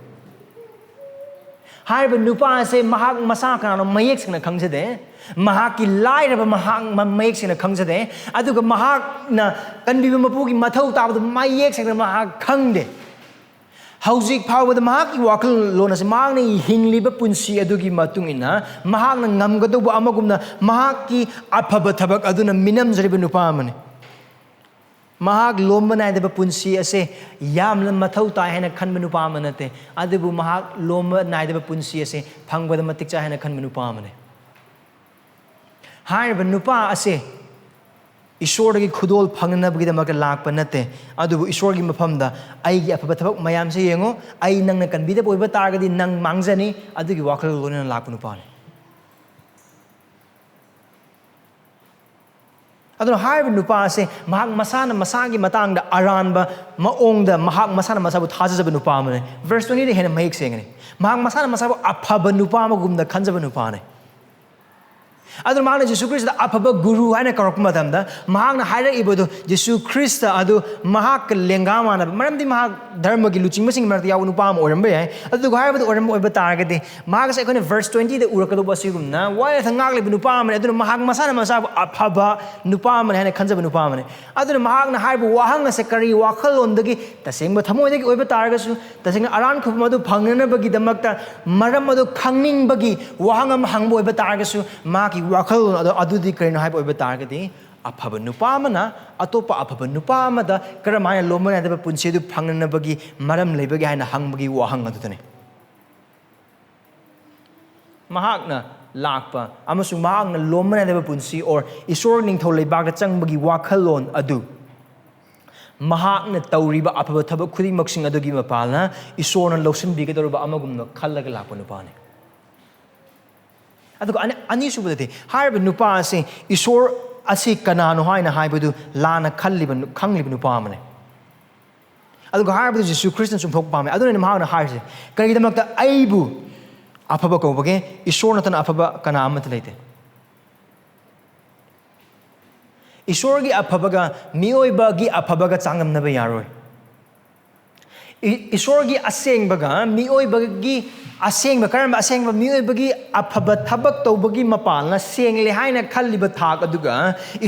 ꯍꯥꯏꯔꯤꯕ ꯅꯨꯄꯥ ꯑꯁꯤ ꯃꯍꯥꯛ ꯃꯁꯥ ꯀꯅꯥꯅꯣ ꯃꯌꯦꯛ ꯁꯦꯡꯅ ꯈꯪꯖꯗꯦ ꯃꯍꯥꯛꯀꯤ ꯂꯥꯏꯔꯕ ꯃꯌꯦꯛ ꯁꯦꯡꯅ ꯈꯪꯖꯗꯦ ꯑꯗꯨꯒ ꯃꯍꯥꯛꯅ ꯀꯟꯕꯤꯕ ꯃꯄꯨꯒꯤ ꯃꯊꯧ ꯇꯥꯕꯗꯨ ꯃꯌꯦꯛ ꯁꯦꯡꯅ ꯃꯍꯥꯛ ꯈꯪꯗꯦ ꯍꯧꯖꯤꯛ ꯐꯥꯎꯕꯗ ꯃꯍꯥꯛꯀꯤ ꯋꯥꯈꯜꯂꯣꯟ ꯑꯁꯤ ꯃꯍꯥꯛꯅ ꯍꯤꯡꯂꯤꯕ ꯄꯨꯟꯁꯤ ꯑꯗꯨꯒꯤ ꯃꯇꯨꯡ ꯏꯟꯅ ꯃꯍꯥꯛꯅ ꯉꯝꯒꯗꯧꯕ ꯑꯃꯒꯨꯝꯅ ꯃꯍꯥꯛꯀꯤ ꯑꯐꯕ ꯊꯕꯛ ꯑꯗꯨꯅ ꯃꯤꯅꯝꯖꯔꯤꯕ ꯅꯨꯄꯥ ꯑꯃꯅꯤ ꯃꯍꯥꯛ ꯂꯣꯝꯕ ꯅꯥꯏꯗꯕ ꯄꯨꯟꯁꯤ ꯑꯁꯤ ꯌꯥꯝꯅ ꯃꯊꯧ ꯇꯥꯏ ꯍꯥꯏꯅ ꯈꯟꯕ ꯅꯨꯄꯥ ꯑꯃ ꯅꯠꯇꯦ ꯑꯗꯨꯕꯨ ꯃꯍꯥꯛ ꯂꯣꯝꯕ ꯅꯥꯏꯗꯕ ꯄꯨꯟꯁꯤ ꯑꯁꯤ ꯐꯪꯕꯗ ꯃꯇꯤꯛ ꯆꯥꯏ ꯍꯥꯏꯅ ꯈꯟꯕ ꯅꯨꯄꯥ ꯑꯃꯅꯤ ꯍꯥꯏꯔꯤꯕ ꯅꯨꯄꯥ ꯑꯁꯤ ꯏꯁꯣꯔꯗꯒꯤ ꯈꯨꯗꯣꯜ ꯐꯪꯅꯅꯕꯒꯤꯗꯃꯛꯇ ꯂꯥꯛꯄ ꯅꯠꯇꯦ ꯑꯗꯨꯕꯨ ꯏꯁꯣꯔꯒꯤ ꯃꯐꯝꯗ ꯑꯩꯒꯤ ꯑꯐꯕ ꯊꯕꯛ ꯃꯌꯥꯝꯁꯦ ꯌꯦꯡꯉꯣ ꯑꯩ ꯅꯪꯅ ꯀꯟꯕꯤꯗꯕ ꯑꯣꯏꯕ ꯇꯥꯔꯒꯗꯤ ꯅꯪ ꯃꯥꯡꯖꯅꯤ ꯑꯗꯨꯒꯤ ꯋꯥꯈꯜꯂꯣꯟꯅ ꯂꯥꯛꯄ ꯅꯨꯄꯥꯅꯤ ꯑꯗꯨꯅ ꯍꯥꯏꯔꯤꯕ ꯅꯨꯄꯥ ꯑꯁꯤ ꯃꯍꯥꯛ ꯃꯁꯥꯅ ꯃꯁꯥꯒꯤ ꯃꯇꯥꯡꯗ ꯑꯔꯥꯟꯕ ꯃꯑꯣꯡꯗ ꯃꯍꯥꯛ ꯃꯁꯥꯅ ꯃꯁꯥꯕꯨ ꯊꯥꯖꯖꯕ ꯅꯨꯄꯥ ꯑꯃꯅꯤ ꯚꯔꯁ 20ꯗ ꯍꯦꯟꯅ ꯃꯌꯦꯛ ꯁꯦꯡꯒꯅꯤ ꯃꯍꯥꯛ ꯃꯁꯥꯅ ꯃꯁꯥꯕꯨ ꯑꯐꯕ ꯅꯨꯄꯥ ꯑꯃꯒꯨꯝꯅ ꯈꯟꯖꯕ ꯅꯨꯄꯥꯅꯤ ꯑꯗꯨꯅ ꯃꯍꯥꯛꯅ ꯖꯤꯁꯨ ꯈ꯭ꯔꯤꯁꯇ ꯑꯐꯕ ꯒꯨꯔꯨ ꯍꯥꯏꯅ ꯀꯧꯔꯛꯄ ꯃꯇꯝꯗ ꯃꯍꯥꯛꯅ ꯍꯥꯏꯔꯛꯏꯕꯗꯨ ꯖꯤꯁꯨ ꯈ꯭ꯔꯤꯁꯇ ꯑꯗꯨ ꯃꯍꯥꯛꯀ ꯂꯦꯡꯒꯥ ꯃꯥꯟꯅꯕ ꯃꯔꯝꯗꯤ ꯃꯍꯥꯛ ꯙꯔꯃꯒꯤ ꯂꯨꯆꯤꯡꯕꯁꯤꯡꯒꯤ ꯃꯔꯛꯇ ꯌꯥꯎꯕ ꯅꯨꯄꯥ ꯑꯃ ꯑꯣꯏꯔꯝꯕ ꯌꯥꯏ ꯑꯗꯨꯒ ꯍꯥꯏꯕꯗꯨ ꯑꯣꯏꯕ ꯇꯥꯔꯒꯗꯤ ꯃꯍꯥꯛ ꯑꯁꯤ ꯑꯩꯈꯣꯏꯅ ꯚꯔꯁ 20ꯗ ꯎꯔꯛꯀꯗꯧꯕ ꯑꯁꯤꯒꯨꯝꯅ ꯋꯥꯌꯦꯜꯊꯪ ꯉꯥꯛꯂꯤꯕ ꯅꯨꯄꯥ ꯑꯃꯅꯤ ꯑꯗꯨꯅ ꯃꯍꯥꯛ ꯃꯁꯥꯅ ꯃꯁꯥꯕꯨ ꯑꯐꯕ ꯅꯨꯄꯥ ꯑꯃꯅꯤ ꯍꯥꯏꯅ ꯈꯟꯖꯕ ꯅꯨꯄꯥ ꯑꯃꯅꯤ ꯑꯗꯨꯅ ꯃꯍꯥꯛꯅ ꯍꯥꯏꯔꯤꯕ ꯋꯥꯍꯪ ꯑꯁꯤ ꯀꯔꯤ ꯋꯥꯈꯜꯂꯣꯟꯗꯒꯤ ꯇꯁꯦꯡꯕ ꯊꯃꯣꯏꯗꯒꯤ ꯑꯣꯏꯕ ꯇꯥꯔꯒꯁꯨ ꯇꯁꯦꯡꯅ ꯑꯔꯥꯟ ꯈꯨꯕꯝ ꯑꯗꯨ ꯐꯪꯅꯅꯕꯒꯤꯗꯃꯛꯇ ꯃꯔꯝ ꯑꯗꯨ ꯈꯪꯅꯤꯡꯕꯒꯤ ꯋꯥꯍꯪ ꯑꯃ ꯍꯪꯕ ꯑꯣꯏꯕ ꯇꯥꯔꯒꯁꯨ ꯃꯍꯥꯛꯀꯤ ꯋꯥꯈꯜꯂꯣꯟ ꯑꯗꯨꯗꯤ ꯀꯔꯤꯅꯣ ꯍꯥꯏꯕ ꯑꯣꯏꯕ ꯇꯥꯔꯒꯗꯤ ꯑꯐꯕ ꯅꯨꯄꯥ ꯑꯃꯅ ꯑꯇꯣꯞꯄ ꯑꯐꯕ ꯅꯨꯄꯥ ꯑꯃꯗ ꯀꯔꯝꯍꯥꯏꯅ ꯂꯣꯝꯕ ꯌꯥꯗꯕ ꯄꯨꯟꯁꯤ ꯑꯗꯨ ꯐꯪꯅꯅꯕꯒꯤ ꯃꯔꯝ ꯂꯩꯕꯒꯦ ꯍꯥꯏꯅ ꯍꯪꯕꯒꯤ ꯋꯥꯍꯪ ꯑꯗꯨꯗꯅꯤ ꯃꯍꯥꯛꯅ ꯂꯥꯛꯄ ꯑꯃꯁꯨꯡ ꯃꯍꯥꯛꯅ ꯂꯣꯝꯕ ꯌꯥꯗꯕ ꯄꯨꯟꯁꯤ ꯑꯣꯔ ꯏꯁꯣꯔ ꯅꯤꯡꯊꯧ ꯂꯩꯕꯥꯛꯇ ꯆꯪꯕꯒꯤ ꯋꯥꯈꯜꯂꯣꯟ ꯑꯗꯨ ꯃꯍꯥꯛꯅ ꯇꯧꯔꯤꯕ ꯑꯐꯕ ꯊꯕꯛ ꯈꯨꯗꯤꯡꯃꯛꯁꯤꯡ ꯑꯗꯨꯒꯤ ꯃꯄꯥꯜꯅ ꯏꯁꯣꯔꯅ ꯂꯧꯁꯤꯟꯕꯤꯒꯗꯧꯔꯤꯕ ꯑꯃꯒꯨꯝꯅ ꯈꯜꯂꯒ ꯂꯥꯛꯄ ꯅꯨꯄꯥꯅꯤ ꯑꯗꯨꯒ ꯑꯅꯤꯁꯨꯕꯗꯗꯤ ꯍꯥꯏꯔꯤꯕ ꯅꯨꯄꯥ ꯑꯁꯤ ꯏꯁꯣꯔ ꯑꯁꯤ ꯀꯅꯥꯅꯣ ꯍꯥꯏꯅ ꯍꯥꯏꯕꯗꯨ ꯂꯥꯟꯅ ꯈꯪꯂꯤꯕ ꯅꯨꯄꯥ ꯑꯃꯅꯤ ꯑꯗꯨꯒ ꯍꯥꯏꯔꯤꯕꯗꯨ ꯖꯤꯁꯨ ꯈ꯭ꯔꯤꯁꯇꯅ ꯆꯨꯝꯊꯣꯛꯄ ꯄꯥꯝꯃꯦ ꯑꯗꯨꯅꯅꯤ ꯃꯍꯥꯛꯅ ꯍꯥꯏꯔꯤꯁꯦ ꯀꯔꯤꯒꯤꯗꯃꯛꯇ ꯑꯩꯕꯨ ꯑꯐꯕ ꯀꯧꯕꯒꯦ ꯏꯁꯣꯔ ꯅꯠꯇꯅ ꯑꯐꯕ ꯀꯅꯥ ꯑꯃꯠꯇ ꯂꯩꯇꯦ ꯏꯁꯣꯔꯒꯤ ꯑꯐꯕꯒ ꯃꯤꯑꯣꯏꯕꯒꯤ ꯑꯐꯕꯒ ꯆꯥꯡꯗꯝꯅꯕ ꯌꯥꯔꯣꯏ ꯏꯁꯣꯔꯒꯤ ꯑꯁꯦꯡꯕꯒ ꯃꯤꯑꯣꯏꯕꯒꯤ ꯑꯁꯦꯡꯕ ꯀꯔꯝꯕ ꯑꯁꯦꯡꯕ ꯃꯤꯑꯣꯏꯕꯒꯤ ꯑꯐꯕ ꯊꯕꯛ ꯇꯧꯕꯒꯤ ꯃꯄꯥꯜꯅ ꯁꯦꯡꯂꯦ ꯍꯥꯏꯅ ꯈꯜꯂꯤꯕ ꯊꯥꯛ ꯑꯗꯨꯒ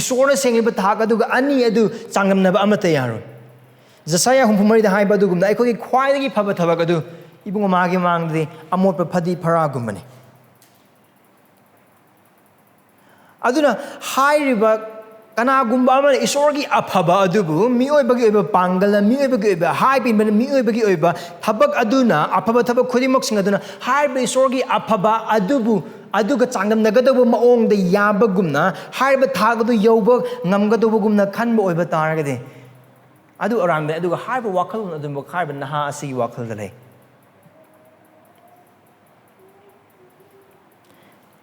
ꯏꯁꯣꯔꯅ ꯁꯦꯡꯂꯤꯕ ꯊꯥꯛ ꯑꯗꯨꯒ ꯑꯅꯤ ꯑꯗꯨ ꯆꯥꯡꯗꯝꯅꯕ ꯑꯃꯠꯇ ꯌꯥꯔꯣꯏ ꯖꯁꯥꯌꯥ 34ꯗ ꯍꯥꯏꯕ ꯑꯗꯨꯒꯨꯝꯅ ꯑꯩꯈꯣꯏꯒꯤ ꯈ꯭ꯋꯥꯏꯗꯒꯤ ꯐꯕ ꯊꯕꯛ ꯑꯗꯨ ꯏꯕꯨꯡ ꯑꯃꯒꯤ ꯃꯥꯡꯗꯗꯤ ꯑꯃꯣꯠꯄ ꯐꯗꯤ ꯐꯔꯥꯒꯨꯝꯕꯅꯤ ꯑꯗꯨꯅ ꯍꯥꯏꯔꯤꯕ ꯀꯅꯥꯒꯨꯝꯕ ꯑꯃꯅ ꯏꯁꯣꯔꯒꯤ ꯑꯐꯕ ꯑꯗꯨꯕꯨ ꯃꯤꯑꯣꯏꯕꯒꯤ ꯑꯣꯏꯕ ꯄꯥꯡꯒꯜ ꯃꯤꯑꯣꯏꯕꯒꯤ ꯑꯣꯏꯕ ꯍꯥꯏꯕ ꯃꯤꯑꯣꯏꯕꯒꯤ ꯑꯣꯏꯕ ꯊꯕꯛ ꯑꯗꯨꯅ ꯑꯐꯕ ꯊꯕꯛ ꯈꯨꯗꯤꯡꯃꯛꯁꯤꯡ ꯑꯗꯨꯅ ꯍꯥꯏꯔꯤꯕ ꯏꯁꯣꯔꯒꯤ ꯑꯐꯕ ꯑꯗꯨꯒ ꯆꯥꯡꯗꯝꯅꯒꯗꯧꯕ ꯃꯑꯣꯡꯗ ꯌꯥꯕꯒꯨꯝꯅ ꯍꯥꯏꯔꯤꯕ ꯊꯥꯛ ꯑꯗꯨ ꯌꯧꯕ ꯉꯝꯒꯗꯧꯕꯒꯨꯝꯅ ꯈꯟꯕ ꯑꯣꯏꯕ ꯇꯥꯔꯒꯗꯤ ꯑꯗꯨ ꯑꯔꯥꯟꯕꯅꯤ ꯑꯗꯨꯒ ꯍꯥꯏꯔꯤꯕ ꯋꯥꯈꯜꯂꯣꯟ ꯑꯗꯨꯃꯛ ꯍꯥꯏꯔꯤꯕ ꯅꯍꯥ ꯑꯁꯤꯒꯤ ꯋꯥꯈꯜꯗ ꯂꯩ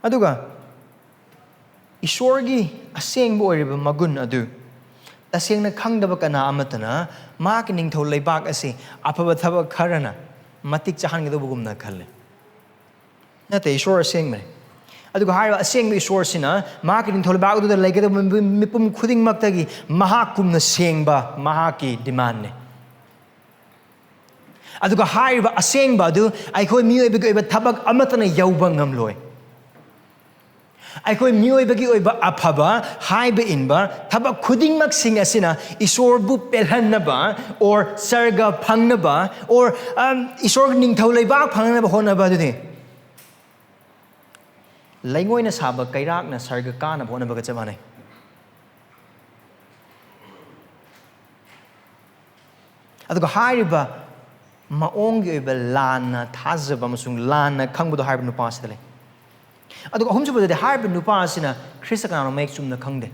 aduga Esorgi asengba oiriba magun adu tasengna khangdaba kana amattana Mahakki ningthou leibak ase afaba thabak kharana matik chahangidobugumna khalle nate Esor asengmane aduga haiba asengba Esor sina Mahakki ningthou leibak adu leigada mipum khuding maktagi mahakkumna sengba Mahakki demand ne aduga haiba asengba adu aikhoi miyoibagi oiba thabak amattana yauba ngamloi aikhoi miyoibagi oiba afaba haiba inba thabak khudingmak sing asina Esorbu pelhannaba or sarga phangnaba or Esor ningthou leibak phangnaba honaba aduni laingoina saba kairakna sarga kana honaba ga chamane aduga haiba maongi oiba lana thajaba amasung lana khangbudo haiba nupa asida lei aduga ahumsubudade haiba nupa asina Khrista kanano mek chumna khangde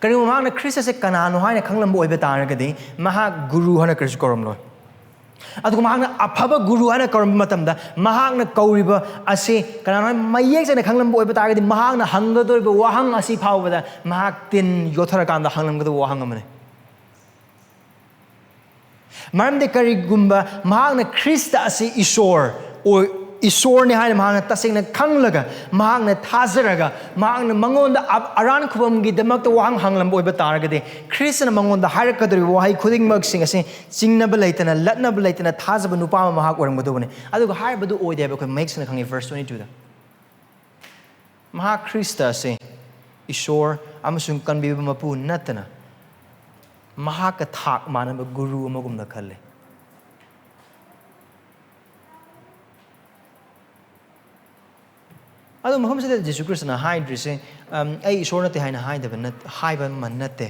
karimo mahakna Khrista se kanano haina khanglambo oiba taragadi mahak guru hana kristu koromloi aduga mahakna afaba guru hana korom matamda mahakna kauriba ase kanano mayek jana khanglambo oiba taragadi mahakna hangadoriba wahang asi phawbada mahak tin yotharakanda hanglamgada wahang amane maramdi kari gumba mahakna Khrista ase Esor or Esor ni haina mahakna tasengna khanglaga mahakna thajaraga mahakna mangonda aran khubamgi damakta wahang hanglam oiba taragade Khrista na mangonda hairakadori wahai khudingmak sing ase chingnaba leitana latnaba leitana thajaba nupa mahak oramgadobane aduga haibadu oideba ko makes na khangi verse 22 da mahak Khrista ase Esor amasung kanbiba mapu natana Mahakka thak manaba guru amagumna khalle adu maham sida Jesu Christ na haidrise ai Esor nate haina haidaba nat haiba man nate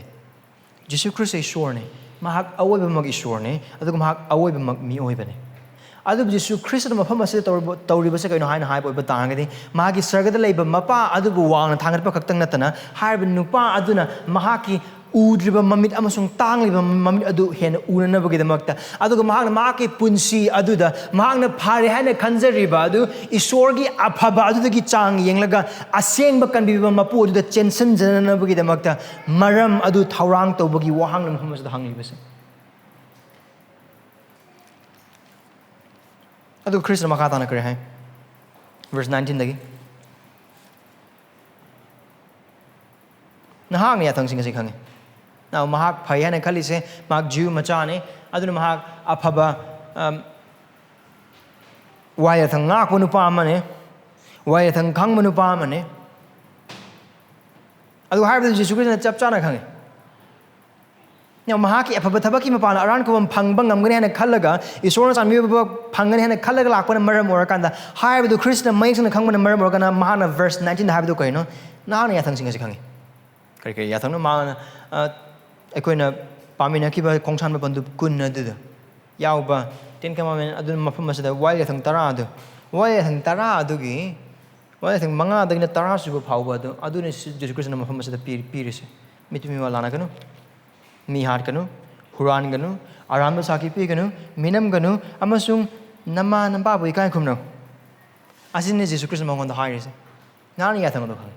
Jesu Christ Esor ne mahak awoiba mag Esor ne adu mahak awoiba mag mi oibane adu Jesu Christ na mafam asida tawriba se kaino haina haiba oiba tangadi mahaki sargada leiba mapa adu bu wangna thangatpa khaktang natana haiba nupa aduna mahaki udriba mamit amasung tangliba mamit adu hena unanabagidamagta aduga mahakna mahakki punsi aduda mahakna phare haina khanjariba adu Esorgi afaba adudagi chang yenglaga asengba kanbiba mapu aduda chensan jananabagidamagta maram adu thaurang tawbagi wahangna mhammasda hanglibase adu Khrista makatana kare hai verse 19 dagi nahang ya thang singa sikhange now mahak phayana khali se mahak Jew machane aduna mahak afaba waya thang ngak nupa amane waya thang khang nupa amane adu haibda Jesu Christ na chap chana khange now mahaki afaba thabaki mapana aran ko phangba ngamgani hana khallaga Esor san mi phangani hana khallaga lakpana maram orakanda haibdu Christ na maisna khangmana maram orakana mahana verse 19 haibdu kaino nahana ya thang singa sikhange kari kari ya thang no ma aikoina paminakhiba khongchanba bandu kun adu yauba ten commandment adu mafam asida wai thang tara adu wai thang tara adugi wai thang manga dagina tara suba phawba adu ne Jesu Christ na mafam asida pirise mitumi wala na kanu mi har kanu huran ganu aram saki pi ganu minam ganu amasung nama namba boi kai khumno asine Jesu Christ mangon da hairise nani ya thang do khang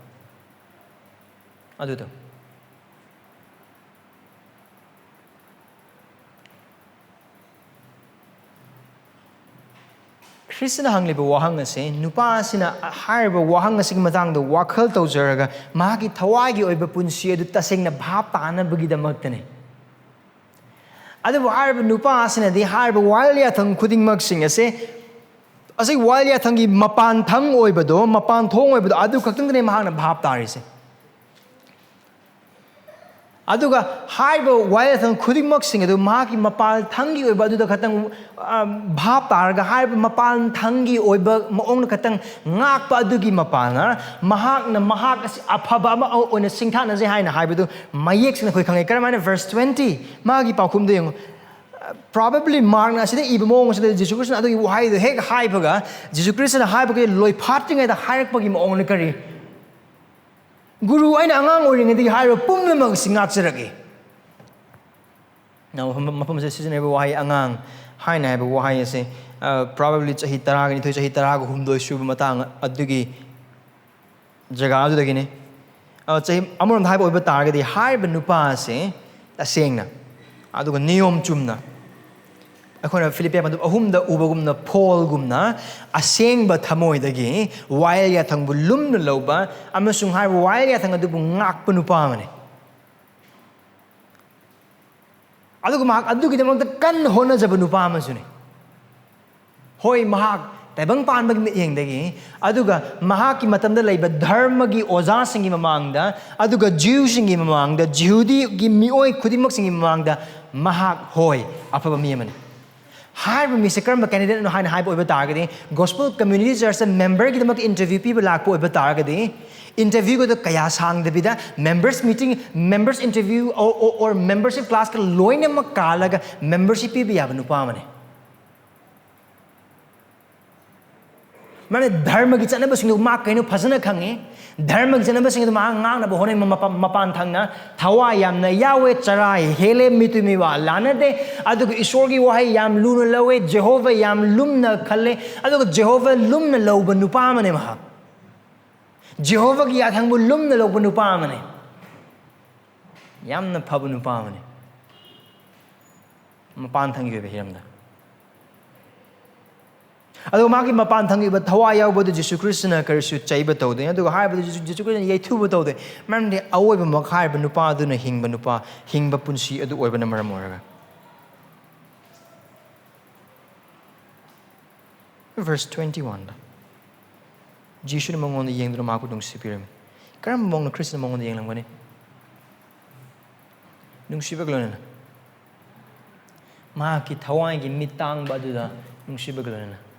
adu to Khrista na hangliba wahang ase nupa asina haiba wahang asigi matang do wakhal tawjaraga mahaki thawai oiba punsi adu tasengna bhap tana bagidamaktane adu haiba nupa asina di haiba wailya thang khudingmak sing ase asai wailya thangi mapan thang oibado mapan thong oibado adu khaktangdane mahana bhap tarise aduga haiba wailya thang khudingmak sing adu mahaki mapal thangi oiba adu khatang bhap targa haiba mapan thangi oiba maong khatang ngakpa adugi mapana mahak afaba ama oina singthana je haina haibadu mayek sina khoi khangai karamana verse 20 magi paukhum de probably marna sida iba mong sida Jesu Christ adugi wahai de hek haibaga Jesu Christ na haibaga loi phatingai da hairakpagi maong na kari Guru aina angang oringadi hairo pumnamak singakjarage now mapam se season eba wahai angang haina eba wahai ase probably chahi 10 ga ni thoi chahi 10 ga humdoi suba matang adugi jaga adu dagini chai amon haiba oiba targadi haiba nupa se tasengna aduga niyom chumna akhona Philippians madu ahumda ubagumna Paul gumna asengba thamoi dagi while ya thangbu lumna loba amasung haiba while ya thang adubu ngakpa nupa mane aduga mahak adugi damangta kan hona jaba nupa amasune hoi mahak taibang pan bagi miyeng dagi aduga Mahakki matamda leiba dharma gi oza singi mamangda aduga Jew singi mamangda Jehudi gi mioi khudimok singi mamangda mahak hoi afaba miyamane haiba mi se karma candidate no haina haiba oiba targadi gospel community church member gi damak interview people lakpo oiba targadi interview go kaya sang debida members meeting members interview or membership class ka loina makalaga membership bi yaba nupa mane mane dharma gi chanaba sing ma kaino phajana khange dharma gi chanaba sing ma ngang na bo honai mapan thangna thawa yamna yawe charai hele mitumi wa lanade aduga Esorgi wahai yam luna lawe Jehovah yam lumna khalle aduga Jehovah lumna loba nupa mane ma Jehovah gi yathangbu lumna loba nupa mane yamna phabu nupa mane mapan thangi be hiramda aduga magi mapan thangi ba thawa yaw bodu Jesus Christ na karsu chaiba tawde aduga hai bodu Jesus Christ yai thu ba tawde mamde awoi ba makhai ba nupa adu na hingba punsi adu oi ba na maram oraga verse 21 Jesus na mangon na yeng do ma ku dong sipiram karam mong na Christ na mangon na yeng lang bane nung siba glona Mahakki thawai gi mitang ba du da nung siba glona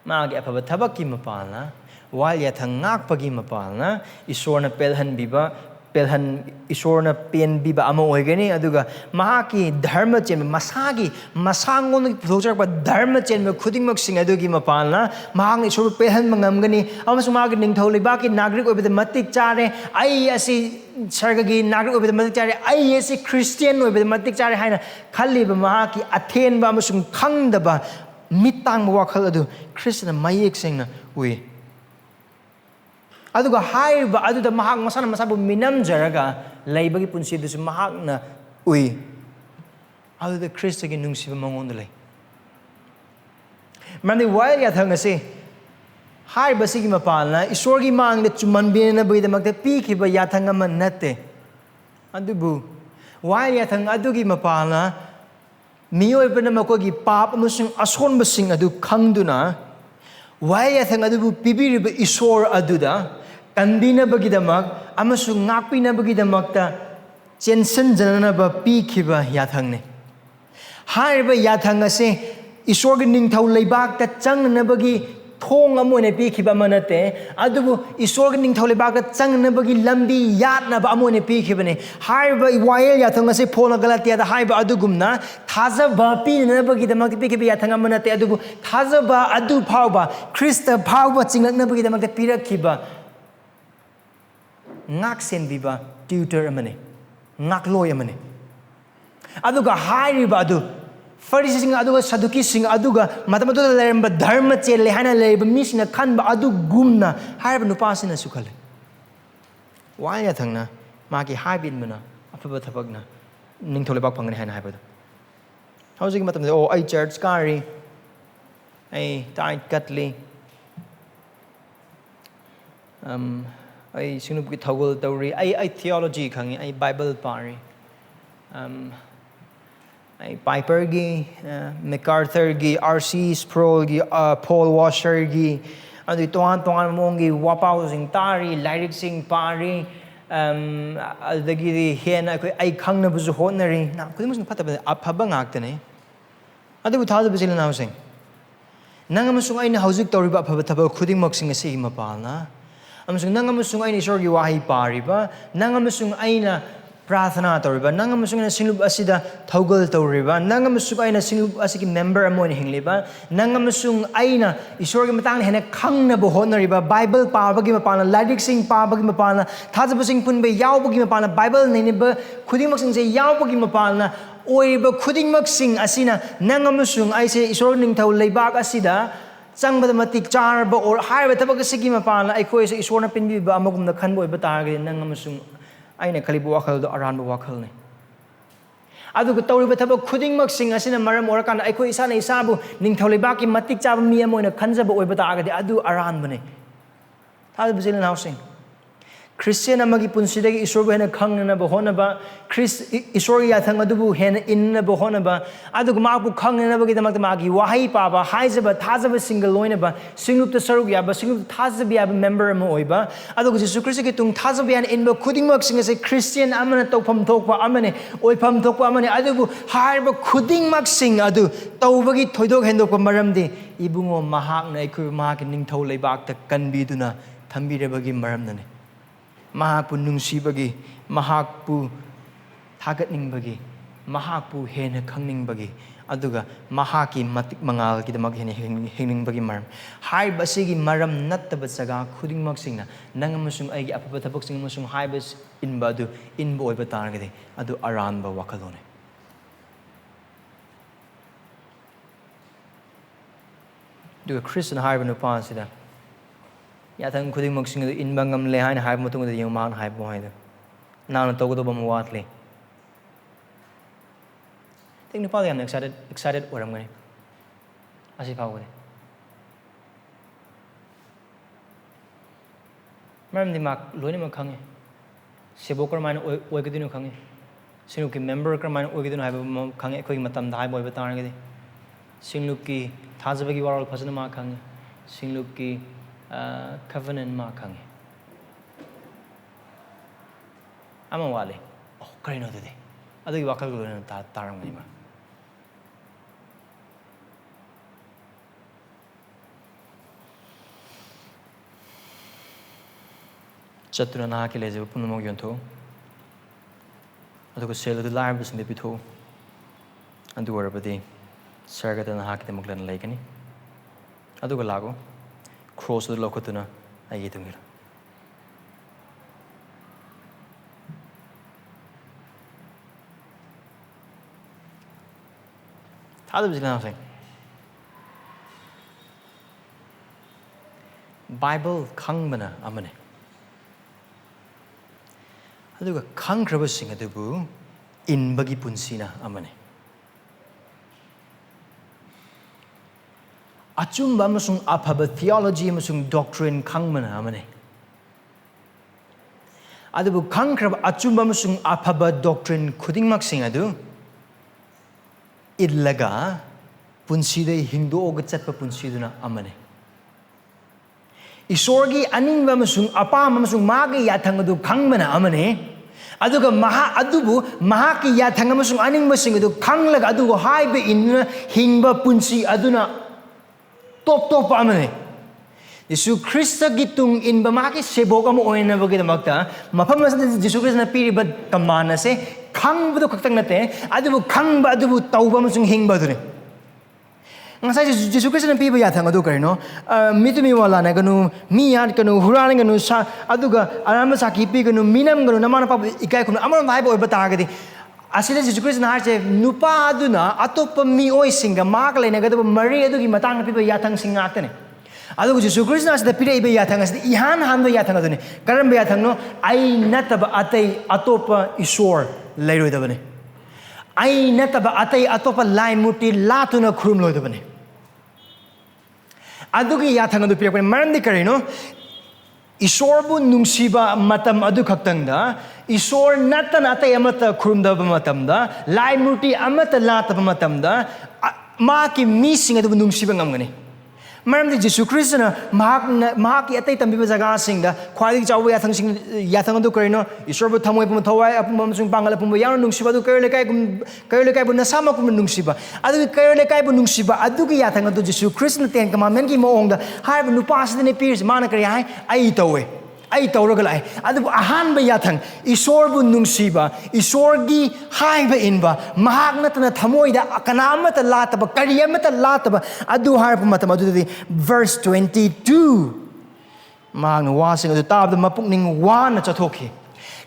Magi apaba thabakki mapalna while yathang ngakpagi mapalna Isorna pelhan biba pelhan Isorna pen biba ama oigani aduga Mahakki dharma chen masagi masangon project ba dharma chen me khudingmak sing adugi mapalna mahang Isor pelhan mangamgani amasung magi ningthou leibak ki nagrik oibeda matik chare ai asi sargagi nagrik oibeda matik chare ai asi Christian oibeda matik chare haina khalliba Mahakki athen ba amasung khangda ba mitang wakal adu Khrista mayek sengna ui aduga haiba aduda mahak masana masabu minam jaraga leibagi punsi dusu mahak na ui aduda Khrista gi nungsiba mangon lei mandi while ya thang ase haiba sigi mapalna Esorgi mang de chuman bina bida magte pikhiba ya thang man natte adubu while ya thang adugi mapalna miyoi bana makogi pap amusung ason basing adu khangduna wai yathang adu pibiriba Esor aduda kandina bagidamak amusung ngakpina bagidamakta chensen janana ba pikhiba yathangne haiba yathang ase Esorgi ningthou leibak ta changna bagi thong amone pikhiba manate adubu Esorgi ningthou leibak ta changna bagi lambi yatna ba amone pikhibane haiba wail yathang ase phona galatia da haiba adugumna thajaba pina bagi damak pikhiba yathang manate adubu thajaba adu phauba Khrista phauba chingakna bagi damak pirakhiba ngak sen biba tutor amane ngakloi amane aduga haiba adu Pharisee sing aduga Saduki sing aduga matamatu leramba dharma chele hana leba misna khanba adu gumna haiba nupa sina sukhale waya thangna magi haibin mana afaba thapakna ningthou leibak phangani hana haiba hauji matam oh ai church kari ai tight katli ai sinup ki thogol tawri ai theology khangi ai Bible pari Piper gi, MacArthur gi, R.C. Sproul gi, Paul Washer gi, adu tuan mong gi wapau sing tari, lyric sing pari, adagi di hen ay khang na buzu honari, na kung mo sing pataba apaba ngaktane, adu buthado bisila na sing, nangamusung ay na hausik toriba apaba taba kuding magsing asi mapal na, amusung nangamusung ay ni Esorgi wahai pari ba, nangamusung ay na Prathana toriba nangamusung na sinlub asida thogol toriba nangamusung ay na sinlub asiki member amo ni hingliba nangamusung ay na Esorgi matang hena khang na bohon riba Bible pabagi mapana lyric sing pabagi mapana thajabasing punbe yawbagi mapana Bible nei ba khuding maksing se yawbagi mapana oiba khuding maksing asina nangamusung ay se Esorgi ningthou leibak asida changba matik charba or haiba tabak sigi mapana aikhoi se isor na pinbi ba amagum na khanbo iba targadi nang amasung aina khalibu wakhal do aranba wakhal ne adu ko tawriba thabak khudingmak sing asina maram orakan aikhoi isa na isabu ningthou leibak ki matik chaba mi amoina khanjaba oiba targadi adu aranba ne thad bujil housing Christian amagi punsidagi isor bu hena khangna ba hona ba Esorgi yathang adubu hena inna ba hona ba adu ma bu khangna ba gi damak magi wahai pa ba haijaba thajaba single loina ba singlup ta saruk ya ba singlup thajabi ya member ma oiba adu Jesus Christ ki tung thajabi an inba khudingmak singa se Christian amana tawpham thokpa amane oipham thokpa amane adu bu harba khudingmak sing adu tawbagi thoidok hendok pa maramdi ibungo mahak na ikhu mahak ningthou leibak ta kanbiduna thambirabagi maramnane Mahakpu nungsibagi, mahakpu thagatningbagi, mahakpu hena khangningbagi, aduga mahaki matik mangal ki damak hena hingningbagi maram. Haiba sigi maram nattaba saga khudingmak singna nang amasung aigi apaba thabak sing amasung haiba inba adu inba oiba targade adu aranba wakhalone. Duga Khrista haiba nupa sida. Yathang khuding maksing adu inba ngamloi haina haiba matung adu yung man haiba haida nana tawgodo ba mawatli ting nupa yam excited oram ngani asi phawde maram di mak loini ma khange sebo karmana oigidinu khange singlup ki member karmana oigidinu haiba khange khoi matam da haiba oiba targadi singlup ki thajabagi waral phasana ma khange singlup ki covenant ma khange ama wale oh karino de adu wakal go na taram ni ma chatura na ke leje pumnamak yontho adu ko sel adu live bus ne pitho andu warabadi sargata na hakite muklan laikani adu ko lago cross the lokotuna ai tungir thadu bijna say Bible khangbana amane aduga khangraba sing adubu inbagi punsina amane achumba amasung aphaba theology amasung doctrine khangmana amane adubu khangkrab achumba amasung aphaba doctrine khudingmak sing adu illaga punside hingdoga chatpa punsiduna amane Esorgi aningba amasung apam amasung magi yathang adu khangmana amane aduga adubu Mahakki yathang amasung aningba sing adu khanglaga adugo haiba in hingba punsi aduna top amane Jesus Khrista gitung inba Mahakki sebok am oina bagi damakta mafam masada Jesus Khrista na piri bad kamana se khangba do khaktangda te adubu khangba adubu tauba amasung hingba dure ngasai Jesus Khrista na piba yathang adu karino mitumi wala na ganu mi yan kanu hurana ganu sa aduga arama saki pi ganu minam ganu namana pa ikai kunu amara mai boy batagadi asile Jesus Khrista na harche nupa aduna atop mi oi singa mak leina gadu mari adugi matang piba yathang singatane adugu Jesus Khrista na pira iba yathang as ihan han do yathang adune karam yathang no ai nataba atai atopa isor leiroi dabane ai nataba atai atopa lai muti latuna khrum loi dabane adugi yathang adu pira maramdi karino Esorbu nungsiba matam adu khaktangda Esor natana atai amata khurumdaba matamda lai muti amata lataba matamda maki mising adu nungsiba ngamgani maramdi Jesus Khrista na Mahakki atai tambiba jaga singda khwadi chawu yathang adu karino Esorbu thamoi pum thawai apum amasung pangala pum yang nungsiba adu kayo bu nasama kum nungsiba adu kayo bu nungsiba adu ki yathang adu Jesus Khrista na ten commandment ki moongda har bu nupas ne pirs mana kari hai ai tawe ai tawraga lai adu ahan ba yathang Esorbu nungsiba Esorgi haiba inba mahak natana thamoi da kanamata lataba kariyamata lataba adu har pu matam adu verse 22 mang wasing adu tab da mapukning wan na chathokhi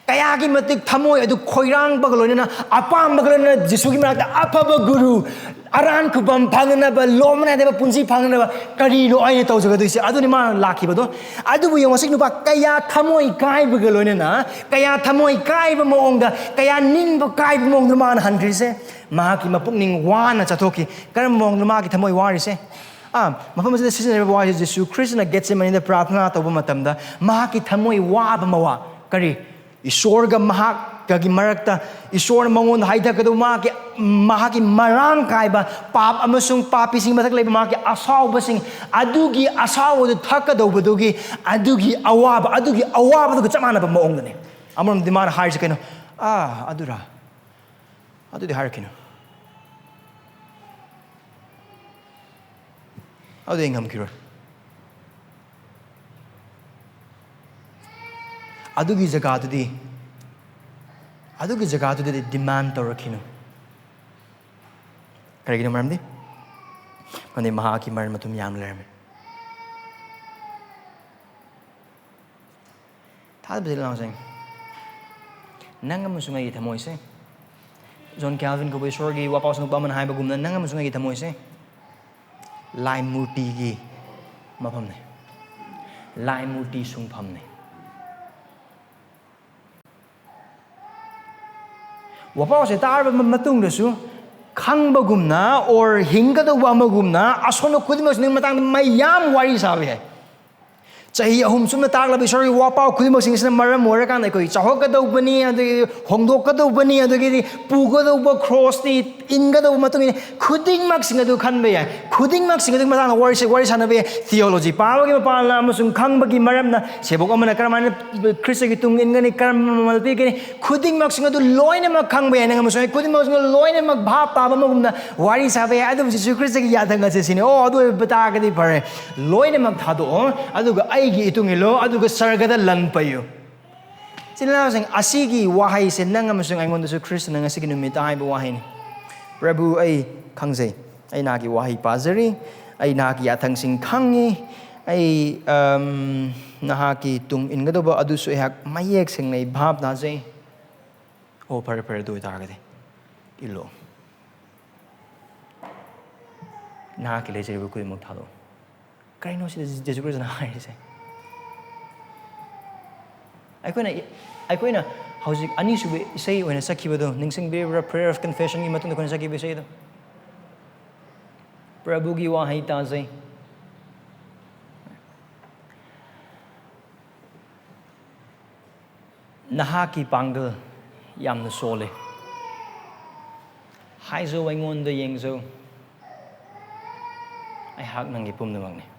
kaya ki matik thamoi adu khoirang bagalona apam bagalona jisugi manakta afaba guru aran kubam phangna ba lomna de punji phangna ba kari lo ai tawjaga dise aduni ma lakhi bado adubu yongosik nupa kaya thamoi kai bagalona na kaya thamoi kai ba moongda kaya ningba kai ba moongda man hanrise Mahakki mapukning wana chatoki karam moongda ma ki thamoi warise mafam asida sisinaba wa Jesu Khrista Getsemani da prathna tawba matamda Mahakki thamoi wa ba mawa kari Esorga Mahakki marakta Esor mangon haidakadu Mahakki marang kaiba pap amasung papi sing mathak leiba Mahakki asaw basing adugi asaw du thakadawbadugi adugi awaba du chamana ba maongdane amram dimar hairse keno adura adudi harkino adu engam kiro adugi jaga tudi demand torakino karigino maramdi mane Mahakki mar matum yam lerme thad bidil lang sing nangam sungai thamoi se John Calvin ko Esorgi wapaw sa nagbaman haiba gumna nangam sungai thamoi se lai murti gi mapam ne lai murti sungpham ne wapaw se tar matung dasu khangba gumna or hingada wama gumna asono kudimos ning matang mayam wari sabi hai chahi ahum sumna tagla Esorgi wapaw kudimos sing sina maram wara kan koi chahokada ubani adi hongdokada ubani adi pugada uba cross ni ingada matung kuding mak sing adu khan be kuding mak sing adu matang wari sana be theology pawagi mapala amasung khangbagi maram na sebok amana karamana Khrista gi tung ingani karamal pe gi kuding mak sing adu loina mak khangbe nang amasung kuding mak sing loina mak bhap pa ba magumna wari sabe adu Jesu Khrista gi yadanga se sine adu bata ga di pare loina mak thado adu ga gi itungilo aduga sargada lanpayo sila sang asigi wahai se nang amasung aingon su Khrista nang asigi numit ai ba wahai ni Prabhu ai khangjai ai nagi wahai pazari ai nagi athang sing khangi ai nahaki tung ingadoba adu su hak mayek sing nei bhab na jai o pare do targade ilo nahaki lejeri bu kui mok thado kaino si Jesu Khrista na hai se aikoina hauzik ani sube sei oina sakibado ningsing be prayer of confession gi matunda kon sakibe sei do Prabhu gi wahai ta jai Nahaki pangal yamna sole haizo aingon de yengzo ai hak nang gi pumnamak ne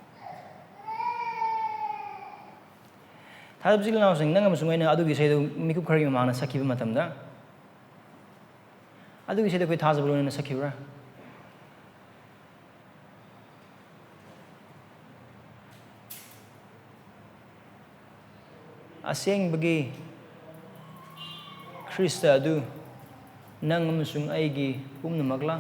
thadabjil na sing nangam sungai na adugi sei do mikup khari ma na sakiba matamda adugi sei do koi thajablo na sakibra aseng bagi Khrista adu nangam sung aigi pumnamakla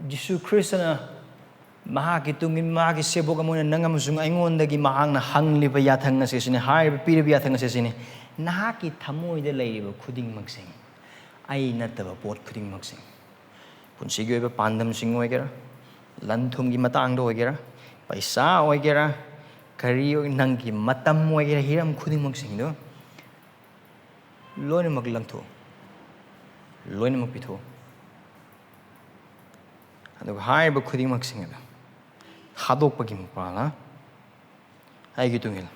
Jesu Khrista na Mahakki tungin Mahakki sebok amuna nangam sung aingon dagi mahang na hangliba yathang na sesine hai piriba yathang na sesine nahaki thamoi de leiba khuding maksing ai nataba pot khuding maksing punsigi oiba pandam sing oigera lanthum gi matang do oigera paisa oigera kari nanggi matam oigera hiram khuding maksing do loina mak langtho loina mak pitho aduga haiba khudimmak singada thadokpagi mapala aigi tungil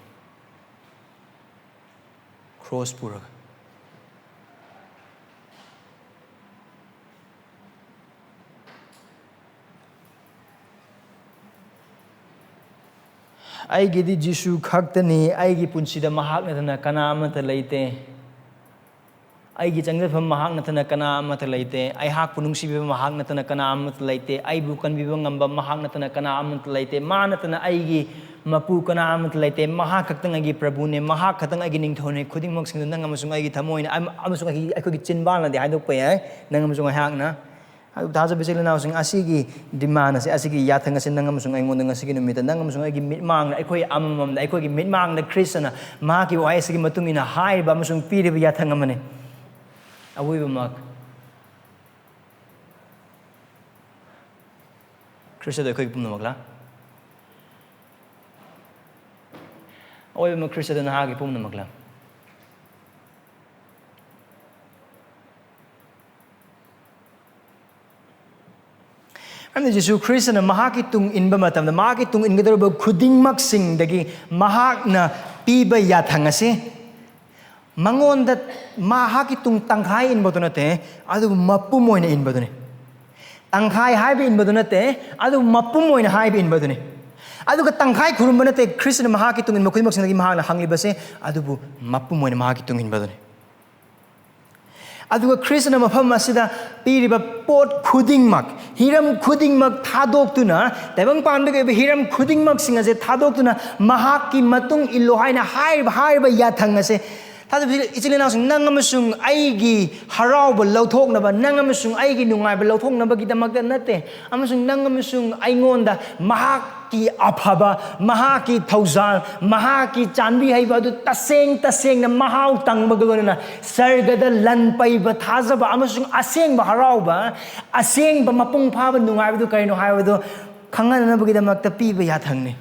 cross puraga aigi di Jesu khaktani aigi punsida mahak natana kana amata leite aigi changrafam mahak natana kana amata leite ai hak punungsi be mahak natana kana amata leite ai bukan bi ngamba mahak natana kana amata leite ma natana aigi mapu kana amata leite mahak khaktang agi prabhu ne mahak khatang agi ningthou ne khudingmak sing nang amasung agi thamoi na amasung agi aikogi chinban la de haidok pe ai nang amasung hak na thajabagi ichilinausing asigi demand ase asigi yathang ase nangamusung aingonda ngasigi numita nangamusung aigi mitmang aikoi amamam aikoigi mitmang na Khrista na mahaki wai asigi matungina haiba amasung piriba yathang amane awiba mak Khrista da aikoi pumnamak la awiba mak Khrista da nahagi pumnamak la Amni Jesu Khrista na Mahakki tung inba matam na Mahakki tung ingadaro khudingmak sing dagi mahak na piba yathang ase mangon that Mahakki tung tangkhai inba donate adu mapumoy na inba done tangkhai haiba inba donate adu mapumoy na haiba inba done adu ka tangkhai khurumba nate Khrista na Mahakki tung inba khudingmak sing dagi mahak na hangliba se adu mapumoy na Mahakki tung inba done aduga Khrista na mafam asida piriba pot khudingmak hiram khudingmak thadoktuna taibang pandage hiram khudingmak singa je thadoktuna Mahakki matung illo haina haiba yathang ase thadabi ichilena sung nangamasung aigi harauba lauthoknaba nangamasung aigi nungaiba lauthoknaba gidamakta nate amasung nangamasung aingonda Mahakki afaba Mahakki thaujal Mahakki chanbi haiba adu taseng na mahau tangbagolona sargada lanpaiba thajaba amasung asengba harauba asengba mapung phaba nungaiba du kaino haibado khanganaba gidamakta piba yathangni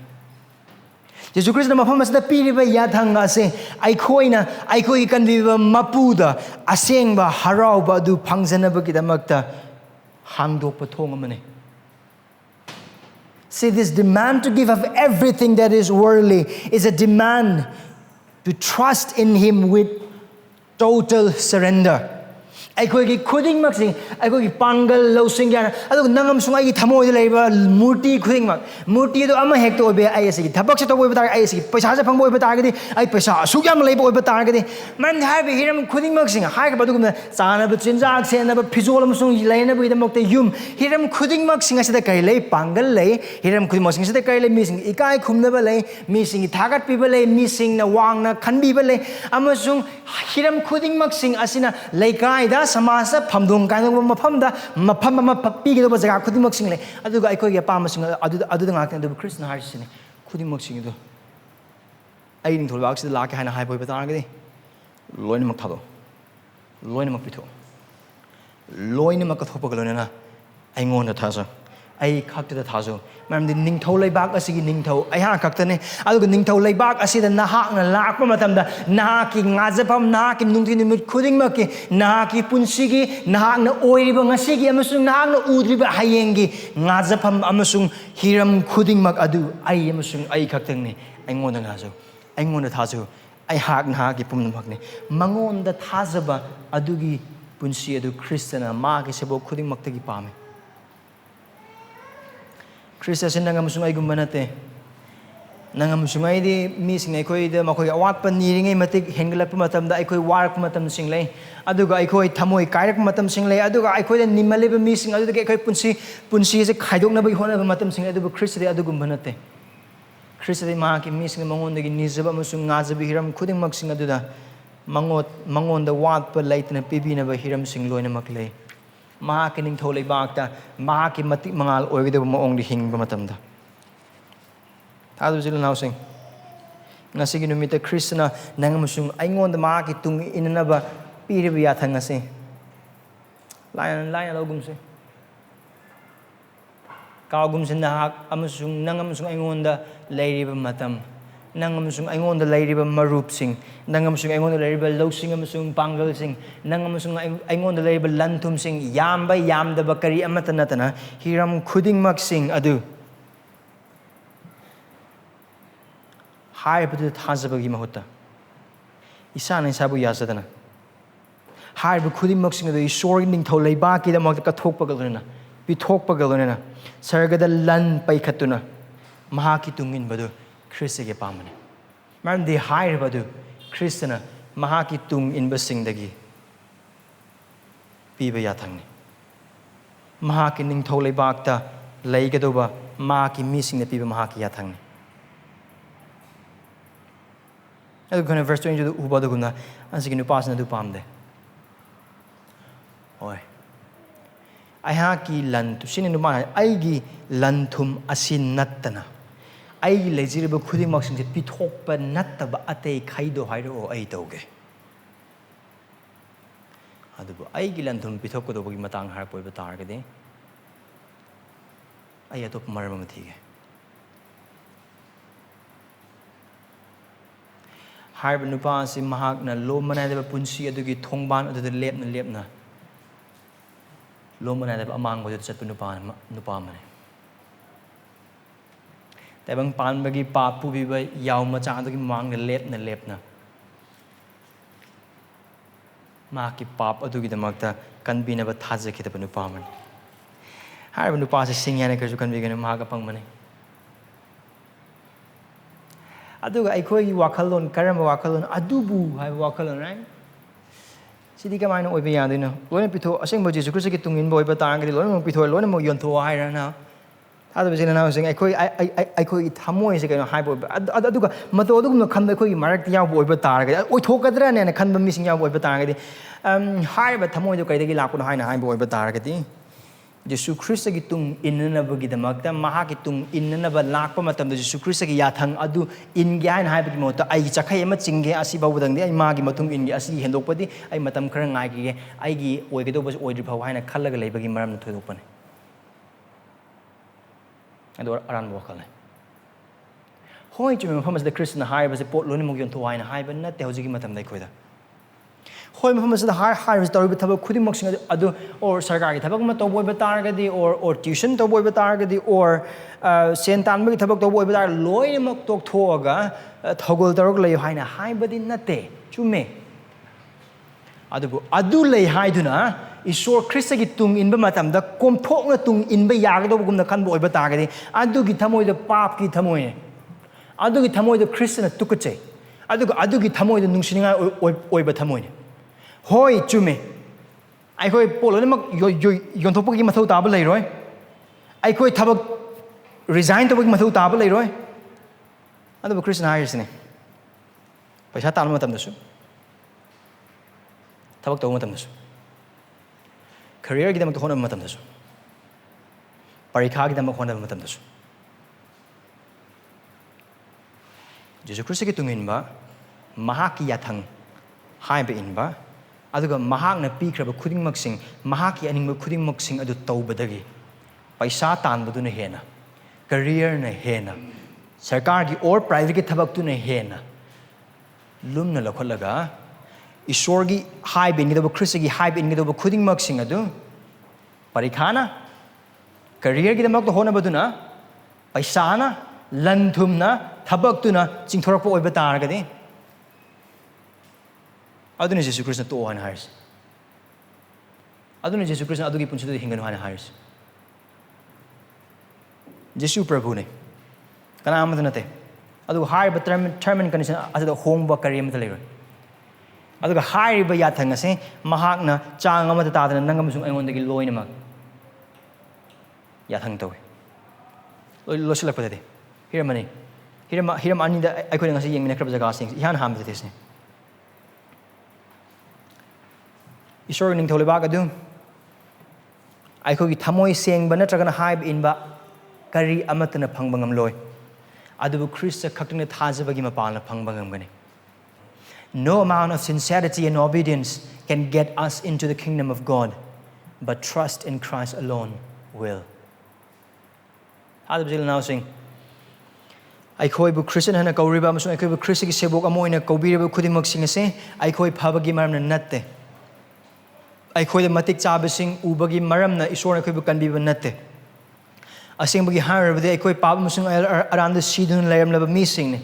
Jesu Khrista mafam asida piriba yathang ase aikoi kanbiba mapuda asengba harauba adu phangjanaba gidamakta hangdokpa thong amane See, this demand to give up everything that is worldly is a demand to trust in Him with total surrender. Eikhoigi khudingmak sing eikhoigi pangal losing yar adu nangam sungai gi thamoi leiba murti khudingmak murti do ama hekto obe ai asigi thabak se tobo tar ai asigi paisa se phangbo obe tar gadi ai paisa sugyam leiba obe tar gadi man har be hiram khudingmak sing hai ga badu gumna chana ba chinjak se na ba phizol amsung leina ba idamok te yum hiram khudingmak sing asida kai lei pangal lei hiram khudingmak sing asida kai lei mi sing ikai khumna ba lei mi sing thagat pi ba lei mi sing na wang na khanbi ba lei amasung hiram khudingmak sing asina leikai da samasa phamdung kainong mafamda mafam ama pigdo ba jaga khudimok single aduga aikoi ya pam sing adu da ngak adu Krishna harisine khudimok sing do ai ning tholbak si la ka hana hai boi ba tar gadi loin mak thado loin mak pitho loin mak ka thopa galona na ai ngon da thaja ai khaktada thajo maramdi ningthou leibak asigi ningthou ai ha khaktane aduga ningthou leibak asida nahak na lakpa matamda nahaki ngajapam nahaki nungthi nimit khudingmak ki nahaki punsigi nahak na oiriba ngasigi amasung nahak na udriba hayengi ngajapam amasung hiram khudingmak adu ai amasung ai khaktangne ai ngon da ngajo ai ngon da thajo ai hak nahaki pumnamakne mangon da thajaba adugi punsi adu Kristana ma ki sebo khudingmak tagi pame Khrista sin nangamusung ay gumbanate nangamusung ay di missing ay koy da makoy awat pa niringay matik hengalak pa matamda ay koy warak pa matam singlay aduga ay koy thamoi kairak pa matam singlay aduga ay koy da nimali pa missing aduga ay koy punsi se khaidok na ba hona pa matam singlay aduga Khrista di adu gumbanate Khrista di Mahakki missing mangon dagi nizaba musung ngazabi hiram khuding magsing aduda mangon da wat pa laitna pibi na ba hiram sing loy na maklay Mahakki ningthou leibakta Mahakki matik mangal oigidaba maong di hingba matamda thadu jil nausing ngasigi numita Krishna nangamusung aingon da Mahakki tung inanaba piriba yathang ase laina logum se kawgum se nahak amusung nangamusung aingon da leiriba matam nangamusung aingon da leiriba marup sing nangamusung aingon da leiriba losing amusung pangal sing nangamusung aingon da leiriba lantum sing yamba yamdaba kari amattana tana hiram khudingmak sing adu haiba thajabagi mahutta isana isabu yasadana haiba khudingmak sing adu Esorgi ningthou leibak ki da mak ka thokpa galona pithokpa galona sargada lan paikhatuna Mahakki tungin badu Khrista ke pamane maramdi hair badu Khrista na Mahakki tung inba sing dagi piba yathangni Mahakki ningthou leibakta leigadoba Mahakki missing na piba Mahakki yathangni adu kana verse 20 du ubadu guna ansigi nupasna du pamde oi Aihaki lantu sinin numa aigi lantum asin nattana. Aigi lejiriba khudimok singse pithokpa nattaba atei khaido hairo ai tauge. Adubu aigi lantum pithokodobagi matang harpoi batargadi. Ai atop marama thige. Harba nupa si mahakna lomana deba punsi adugi thongban adu lepna lomana deba amang bodu chat nupa mane tabang pan bagi papu biba yaw macha adugi mang lepna Mahakki pap adugi damakta kanbina ba thajaki deba nupa mane harba nupa si Singh yana kerju kanbigana Mahakka phangba ne aduga eikhoigi wakhalon karamba wakhalon adubu haiba wakhalon right sidi kamaina oiba yadina loina pitho asengba Jesu Khrista ki tungin ba oiba tarangadi loina pitho loina mo yontho hairana adu jina na sing eikhoigi thamoi se kaino haiba aduga mato adugum khanba eikhoigi marak yaw oiba taragadi oithokadra ne na khanba mising yaw oiba taragadi haiba thamoi do kaidagi lakuna haina haiba oiba taragadi Jesu Khrista ki tung innanabagi damakta Mahakki tung innanaba lakpa matamda Jesu Khrista ki yathang adu inge haina haibagi mota ai chakhai ama chingge asi bawdangde ai magi matung inge asi hendokpadi ai matam khara ngaigi ai gi oigedo bas oidri phaw haina khallaga leibagi maram thoidokpane adu aran wakhale hoi chumi mafam asda Krishna haiba se pot loni mugyon tho haina haiba na te hojigi matam dai khoida hoi mafam asda hai tawri thaba khudimok sing adu or sarkar ki thabak ma tawboi ba targadi or tuition tawboi ba targadi or sen tanbagi thabak tawboi ba tar loi mak tok thoga thogol tarok lei haina haibadi nate chume adu lei haiduna Isor Khrista ki tung inba matamda komthokna tung inba yagadobugumna khanba oiba targadi adu ki thamoi da pap ki thamoi adu ki thamoi da Krista na tukache adu ki thamoi da nungsininga oiba thamoi hoi chume aikhoi polone mak yontopagi mathau taba leiroi aikhoi thabak resign tobagi mathau taba leiroi adu Krishna haisine paisa tan matam dasu thabak taw matam dasu career gi damak hona matam dasu parikha gi damak hona matam dasu Jesu Khrista ki tungin ba Mahakki yathang haiba inba aduga Mahakna pikraba khudingmak sing Mahakki aningba khudingmak sing adu tawbadagi paisa tanbaduna hena career na hena sarkar gi or private ki thabak tu na hena lumna lakholaga Esorgi haiba ingidaba Khrista gi haiba ingidaba khudingmak sing adu parikhana career gi damak hona baduna paisa na lanthumna thabak tu na chingthorakpa oiba taragadi aduna Jesu Khrista to han hires aduna Jesu Khrista adugi punchida hinganu han hires Jesu Prabhu ne kana amada nate adu hire but termin condition adu hongba kari amada leiro adu hire ba yathang ase Mahakna chang amada tadana nangam sung aingondagi loina mak yathang tawe losilak padade hiramani hiram ani da aikoi ngasi yengmina krab jaga sing ihan ham de tesne Esorgi ningthou leibak adu eikhoigi thamoi sengba nattraga haiba inba kari amattana phangba ngamloi adubu Khrista khaktangda thajabagi mapanna phangba ngamgani No amount of sincerity and obedience can get us into the kingdom of God, but trust in Christ alone will. Adubu now sing eikhoibu Christian hana kauriba amasung eikhoibu Khrista ki sebok amoina kaubiriba khudimok sing ase eikoi phabagi maramna natte eikhoida matik chabasing ubagi maramna Isorna eikhoibu kanbiba natte asengbagi harabade eikoi pab amasung aranda sidun layamlaba mising ne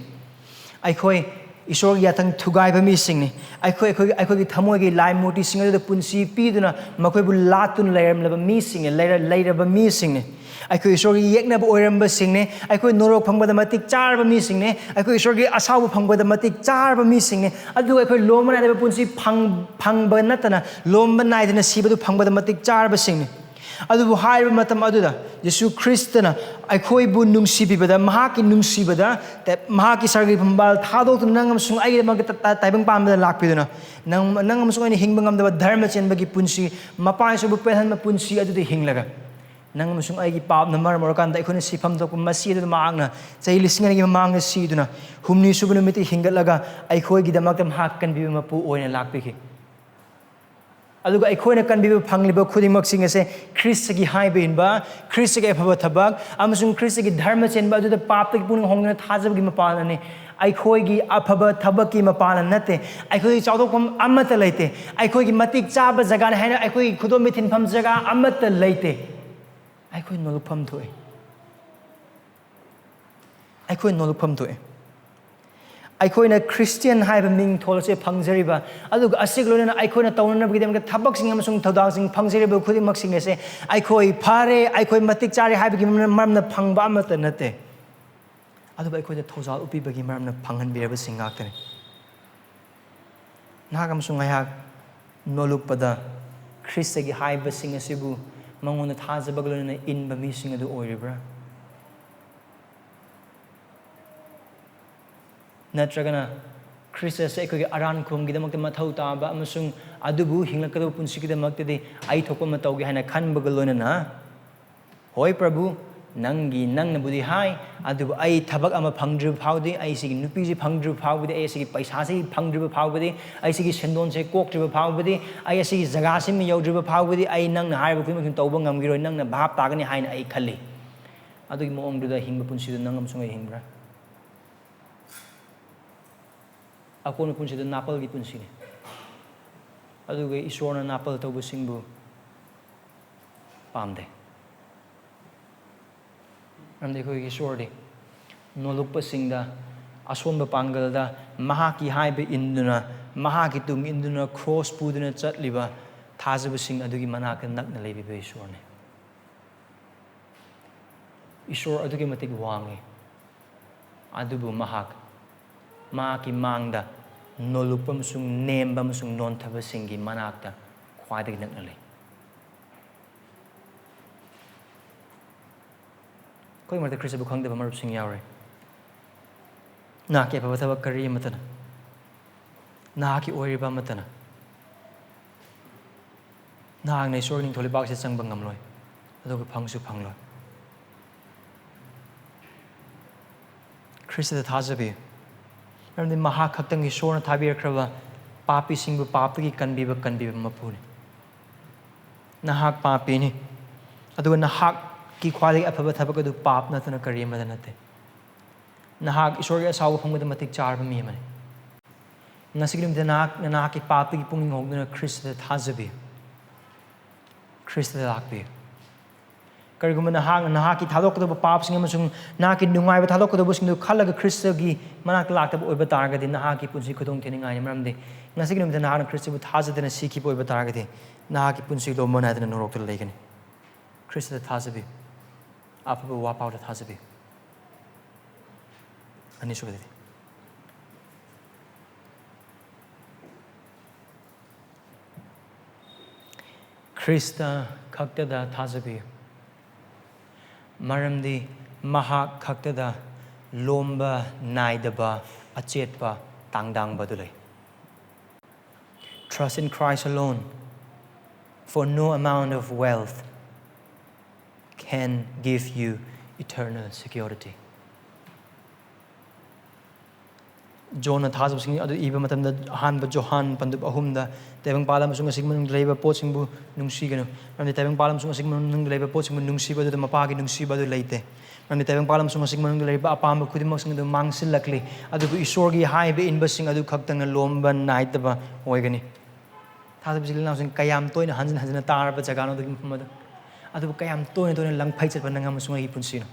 eikoi Esorgi yathang thugaiba mising ne eikoi thamoi gi lai moti singa punsi piduna makoibu latun layamlaba mising ne lairaba mising ne eikoi Esorgi yeknaba oiramba sing ne eikoi norok phangbada matik charba mising ne eikoi Esorgi asabu phangbada matik charba mising ne adu eikoi lomba naidaba punsi phangba natana lomba naidana sibadu phangbada matik charba sing ne adubu haiba matam aduda Yesu Khristana aikhoibu nungsibibada mahaki nungsibada te mahaki sargi phambal thadok nangam sung ai mag taibang pamda lakpiduna nangam sung ai hingbangam da dharma chenbagi punsi mapai subu pelhan ma punsi adu de hinglaga nangam sung ai gi pap na mar kan da ikhone sifam dok masi adu maangna chai lising gi maangna siduna humni subuna miti hingalaga aikhoi gi damak tam hak kan bi ma pu oina lakpiki aduga aikhoina kanbiba phangliba khudimak sing ase Khrista gi haiba inba Khrista gi phaba thabak amasung Khrista gi dharma chenba adu da pap tak pun hongna thajabagi mapana ne aikhoi gi aphaba thabak ki mapana nate aikhoi chawdokam amata leite aikhoi gi matik chaba jaga ne haina aikhoi khudom mi thinpham jaga amata leite aikhoi nolupam thoi aikhoi nolupam thoi aikhoina Christian haiba ming tholse phangjariba aduga asiglona aikhoina tawnana bigidam ka thabak sing amasung thodang sing phangjariba khudimak sing ase aikhoi phare aikhoi matik chari haiba gi maramna phangba amata nate aduba aikhoida thojal upi bagi maramna phanghan biraba singaktane nagam sung ayak nolukpada Khrista gi haiba sing asibu mangona thajabaglona inba mi sing adu oiribra nattraga Khrista se ko aran khum gi damak ma thau ta ba amasung adubu hinglakado punsi gi damak te ai thokpa ma tawgi haina khan bagalona na hoi prabhu nangi nangna budi hai adubu ai thabak ama phangdru phaudi ai sigi nupi ji phangdru phaudi ai sigi paisa se phangdru phaudi ai sigi sendon se kokdru phaudi ai sigi jaga se mi yaudru phaudi ai nangna haiba khum khum tawba ngamgiroi nangna bhap tagani haina ai khalli adugi moong du da hingba punsi du nangam sungai hingbra akon punsi da napal gi punsi ne aduga isorna napal tawbu singbu pamde amde ko gi sordi nolukpa singda asomba pangalda mahaki haiba induna mahaki tung induna cross puduna chatliba thajaba sing adugi manaka nakna leibiba isorne isor adugi matik wangi adubu mahaki mangda nolukpa musung nemba musung non thaba singi manakta khwadagi nakna lei koi marta Khrista bu khangda marup sing yaure na ke pa thaba kari matana na ki oiriba matana na ang nei sorning tholi bak se changba ngamloi adoga phangsu phangloi Khrista da thajabiyu and the Mahakki is shown Tabir Krava, Papi Singh Papi Kanbiba Mapuni. Nahak Papini. Adu Nahak ki quality Apabataka do Pap Nathan a Karim Madanate. Nahak Esorgi saw from the Matic Charm Mimani. Nasigim the Naki Papi Pung Hogna Khrista Thajabiyu. Khrista Lakbi. Kariguma Nahaki Thadoktuna Pap Sing Amasung Naki Nungai Thadoktuna Sing Kalaga Khrista gi Manak Laka Oibatarga, the Nahaki Punsi Kudong Tinning I Maramdi. Nasigim the Nahan Khrista with Hazard and a Siki Oibatargati, Nahaki Punsi Lomonad and Norok Lagan. Khrista Thajabiyu. Apabu wap out at Thajabiyu. Initially. Khrista khaktada Thajabiyu. Maramdi Mahakki lomba naidaba achetpa tangdang badulai. Trust in Christ alone, for no amount of wealth can give you eternal security. Jonah Thazab Singh adu iba matam da han ba Johan pandub ahumda tebang palam sunga sigmun leiba pochingbu nungsiganu ramni tebang palam sunga sigmun nung leiba pochingbu nungsiba du mapagi nungsiba du leite ramni tebang palam sunga sigmun leiba apam khudimak sing du mangsilakli adu Esorgi haiba inba sing adu khaktang lomba naitaba oigani Thazab Singh now sing kayam toina hanjin tar ba jagano du mada adu kayam toina langphai chat bananga sunga ipunsino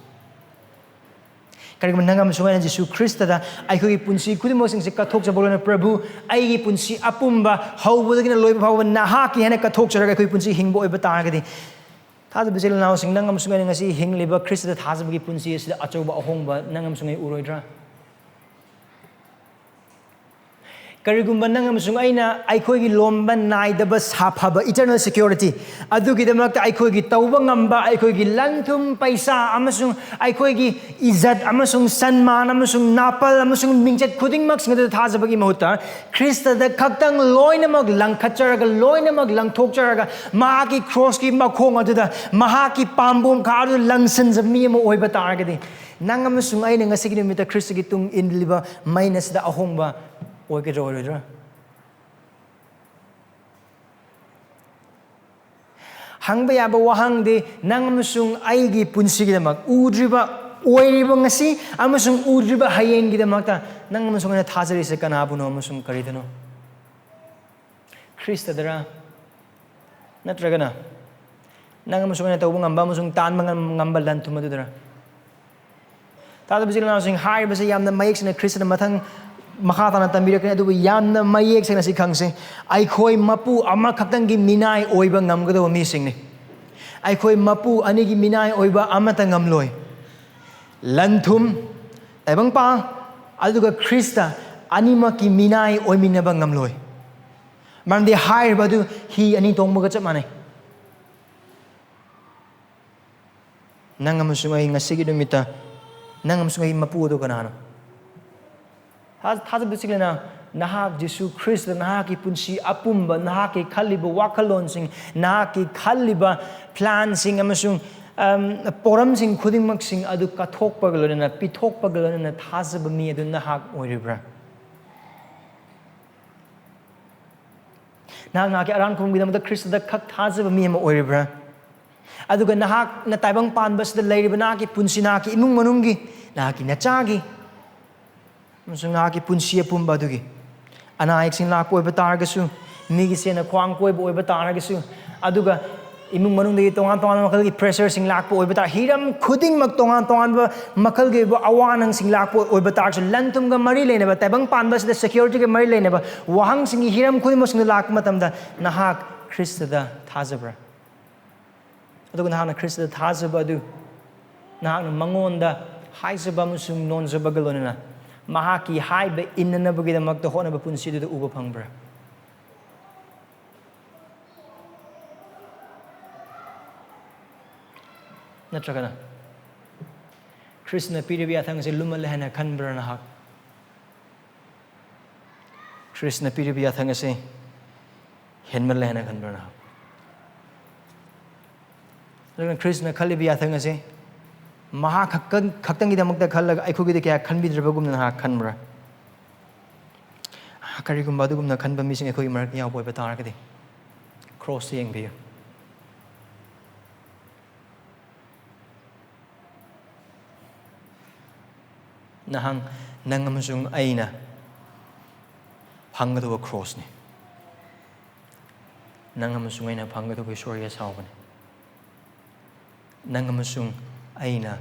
Karigman nangam sungai Yesu Khrista da aikogi punsi kudimo sing se kathok jabolona Prabhu aigi punsi apumba hawbudagina loiba phawa nahaki hena kathok jaraga aikogi punsi hingbo oiba taragadi thada bisil naw sing nangam sungai ngasi hingliba Khrista da thajabagi punsi sida achauba ahongba nangam sungai uroidra karigumba nang amasung aina aikhoigi lomba naidaba saphaba eternal security adugidamakta aikhoigi tauba ngamba aikhoigi lanthum paisa amasung aikhoigi izat amasung sanman amasung napal amasung mingchet khudingmak singada thajabagi mahutta Khrista da khaktang loinamak langkhacharaga loinamak langthokcharaga mahaki cross ki makhong aduda mahaki pambum khadu langsanjab mi ama oiba taragadi nang amasung aina ngasigi numita Khrista gi tung inliba minus da ahongba oikedra hangba yaba wahang de nang amasung aigi punsigidamak udriba oiriba ngasi amasung udriba hayenggidamakta nang amasung ana thajarisi kanabuno amasung karidano Khrista dara natragana nang amasung ana tawba ngamba amasung tan ngamba lanthum adudara tada bijilna sing hai base yamna mayek sina Khrista na mathang Mahakki tambirakne adubu yamna mayek sena si khangse aikhoi mapu ama khaktangi minai oiba ngamgado mi singni aikhoi mapu anigi minai oiba amata ngamloi lanthum taibang pa aduga Khrista animaki minai oiminaba ngamloi maramdi hairba du hi ani tongbaga chap manai nangam sungai ngasigi dumita nangam sungai mapu do kanano thajabagi nahak Jesu Khrista nahaki punsi apumba nahaki khaliba wakalon sing nahaki khaliba plan sing amasung poram sing khudingmak sing adu kathokpa galona pithokpa galona thajaba mi adu nahak oiribra nahak aran khum gidam da Khrista da khak thajaba mi ama oiribra aduga nahak na taibang panbas da leiriba nahaki punsi nahaki imung manunggi nahaki nachagi Masung nahaki punsiya pumba dugi. Anaik sing lak oiba taragasu. Migi sena kwang oiba oiba taragasu. Aduga imung manung dagi tongan makal gi pressure sing lak oiba tar. Hiram khuding mag tongan ba makal gi awanang sing lak oiba taragasu. Lantum ga mari lena ba tabang panba sida security ga mari lena ba. Wahang sing hiram khuding mo sing lak matamda nahak Khrista da thajabra. Aduga nahak na Khrista da thajaba du. Nahak na mangonda haisaba musung non zabagalona. Mahakki haiba innanabagidamagta honaba punsiduda uba phangbra natragana Khrista piribi athangse lumalehana khanbra nahak Khrista piribi athangse henmalehana khanbra nahak natragana Khrista khalibi athangse Mahak khaktangidamagta khallaga aikhoigida kya khanbidrabagumna nahak khanbra karigumba adugumna khanba mising aikhoigi marak yaw boiba taragadi cross yengbiyu nahang nang amasung aina phanggaduba cross ni nang amasung aina phanggaduba Esorgi saubani nang amasung aina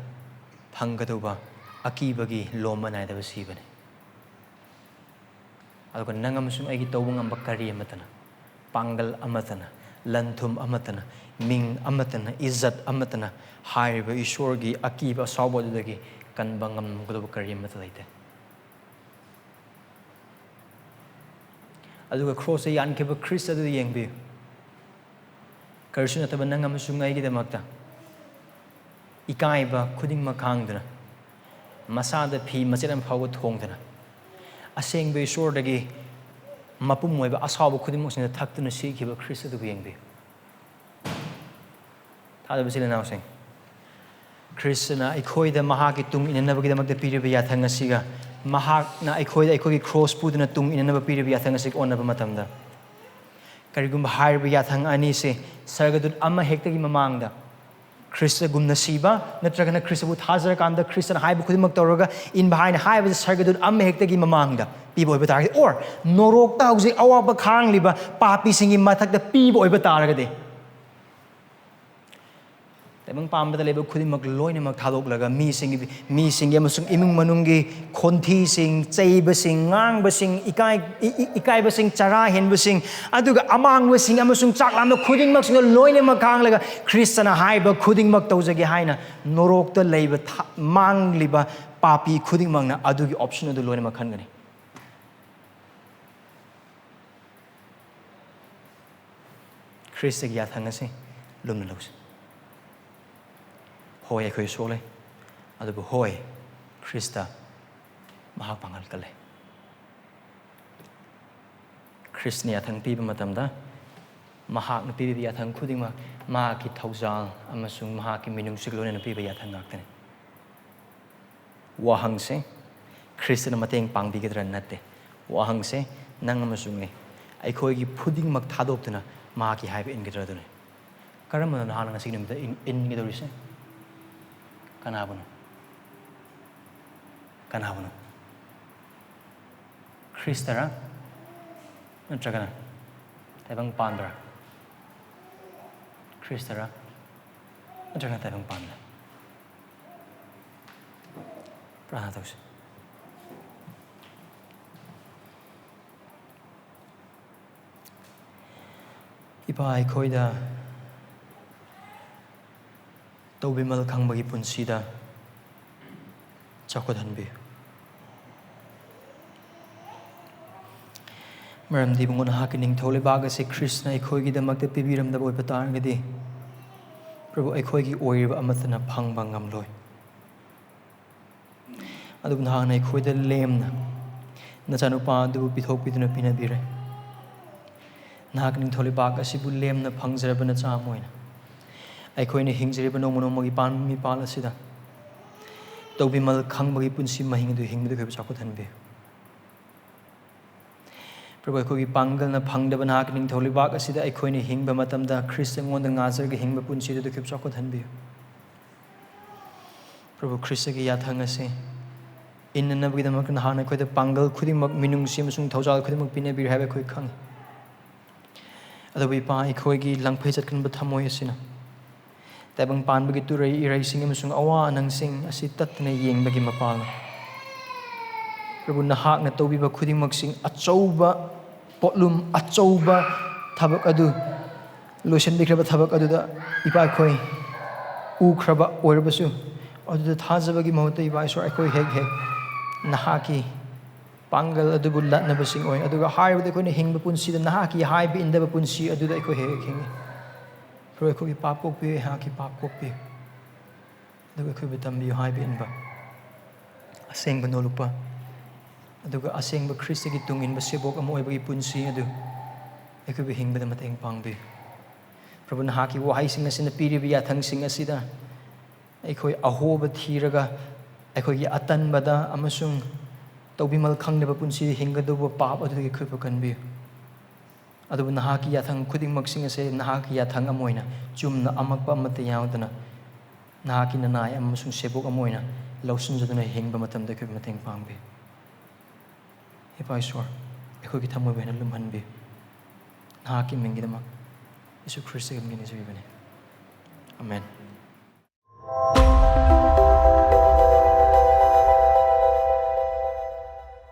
phanggaduba akibagi loma naidaba sibani aduga nang amasung aigi tawba ngamba kari amattana pangal amattana lanthum amattana ming amattana izzat amattana haiba Esorgi akiba saubadudagi kanba ngamgaduba kari amatta laite aduga cross yankiba Khrista adu yengbi karsuna taba nang amasung aigi damakta ikaiba khudingmak khangdana masada phi machiram phawa thongdana asengba Esordagi mapum oiba asaba khudingmak sina thaktuna sikhiba Khrista du yengbi thadabasila nausing Khrista na eikhoida Mahakki tung inanabagidamagta piriba yathang asiga Mahak na eikhoida eikhoigi cross puduna tung inanaba piriba yathang asig onaba matamda karigumba haiba yathang ani se sargadut ama hektagi mamangda Khrista gumna siba natragana Khrista bu thajara kanda Khrista haiba khudimak tawraga inba haina haiba sargadut amma hektagi mamangda pibo oiba taragadi or norokta hauji awaba khangliba papi singi mathakta pibo oiba taragadi taibang pambada leba khudimak loinamak thadoklaga mi singi amasung imung manunggi khonthi sing cheiba sing ngang sing ikai ba sing chara hen sing aduga amang sing amasung chaklamda khudingmak sing loinamak khanglaga Khrista na haiba khudingmak tawjagi haina norokta leiba mangliba papi khudingmak na adugi option adu loinamak khangani Khrista gi yathang ase lumna lose hoi ekhoi sole adubu hoi Khrista mahak pangal kale Khrista ni yathang piba matamda mahak na piba yathang khudingma mahaki thaujal amasung mahaki minung siglone na piba yathang ngaktane wahang se Khrista na mateng pangbigidran natte wahang se nang amasung eikhoigi phudingmak thadoktuna mahaki haiba ingidradune karamana nahana ngasi nimda ingidorise kanabano Khrista ra nattraga taibang pandra Khrista ra nattraga taibang panna prana tause ipa eikhoida taubimal khangbagi punsida chakodhanbi maramdi bungon haki ningthou leibak ase Khrista eikhoigi damakta pibiramdaba oiba targadi Prabhu eikhoigi oiriba amattana phangba ngamloi adubu nahana eikhoida lemna nachanupa adubu pithokpiduna pinabire nahak ningthou leibak asibu lemna phangjaraba nacha amoina eikhoina hingjariba nongmagi panmi pal asida taubimal khangbagi punsi mahing adu hingdu kheba chakodhanbi Prabhu eikhoigi pangal na phangdaba nahak ningthou leibak asida eikhoina hingba matamda Khrista ngonda ngajarga hingba punsi adu kheba chakodhanbi Prabhu Khrista gi yathang ase innanabgidamak nahana eikhoida pangal khudingmak minungsi amasung thaujal khudingmak pinabir haiba eikoi khangi adubu ipa eikhoigi langphei chatkanba thamoi asina taibang panbagi turai iraising amasung awa anangsing asi tatna yengbagi mapalna Prabhu nahakna taubiba khudingmaksing achouba potlum achouba thabak adu loisanbikraba thabak aduda ipa eikoi ukhraba oirabasu aduda thajabagi mahutta ipa isor eikoi hek nahaki pangal adubu latnabasing oi aduga haibada eikhoina hingba punsida nahaki haiba indaba punsi aduda eikoi hek hingi Prabhu eikhoigi pap kokpi haki pap kokpi aduga eikhoiba tambiyu haiba inba asengba nolukpa aduga asengba Khrista gi tung inba sebok ama oibagi punsi adu eikhoiba hingbada mateng pangbi Prabhu nahaki wahaising asina piriba yathangsing asida eikoi ahoba thiraga eikhoigi atanbada amasung taubimal khangnaba punsi hingaduba pap aduga eikhoiba kanbi adubu nahaki yathang khudingmaksing ase nahaki yathang amoina chumna amakpa amata yaudana nahaki nanai amasung sebok amoina lausunjaduna hingba matamda eikoi mateng pangbi Ipa Iswar eikhoigi thamoi bena lumhanbi nahaki mingidamak Yesu Khrista gi mingini jibane Amen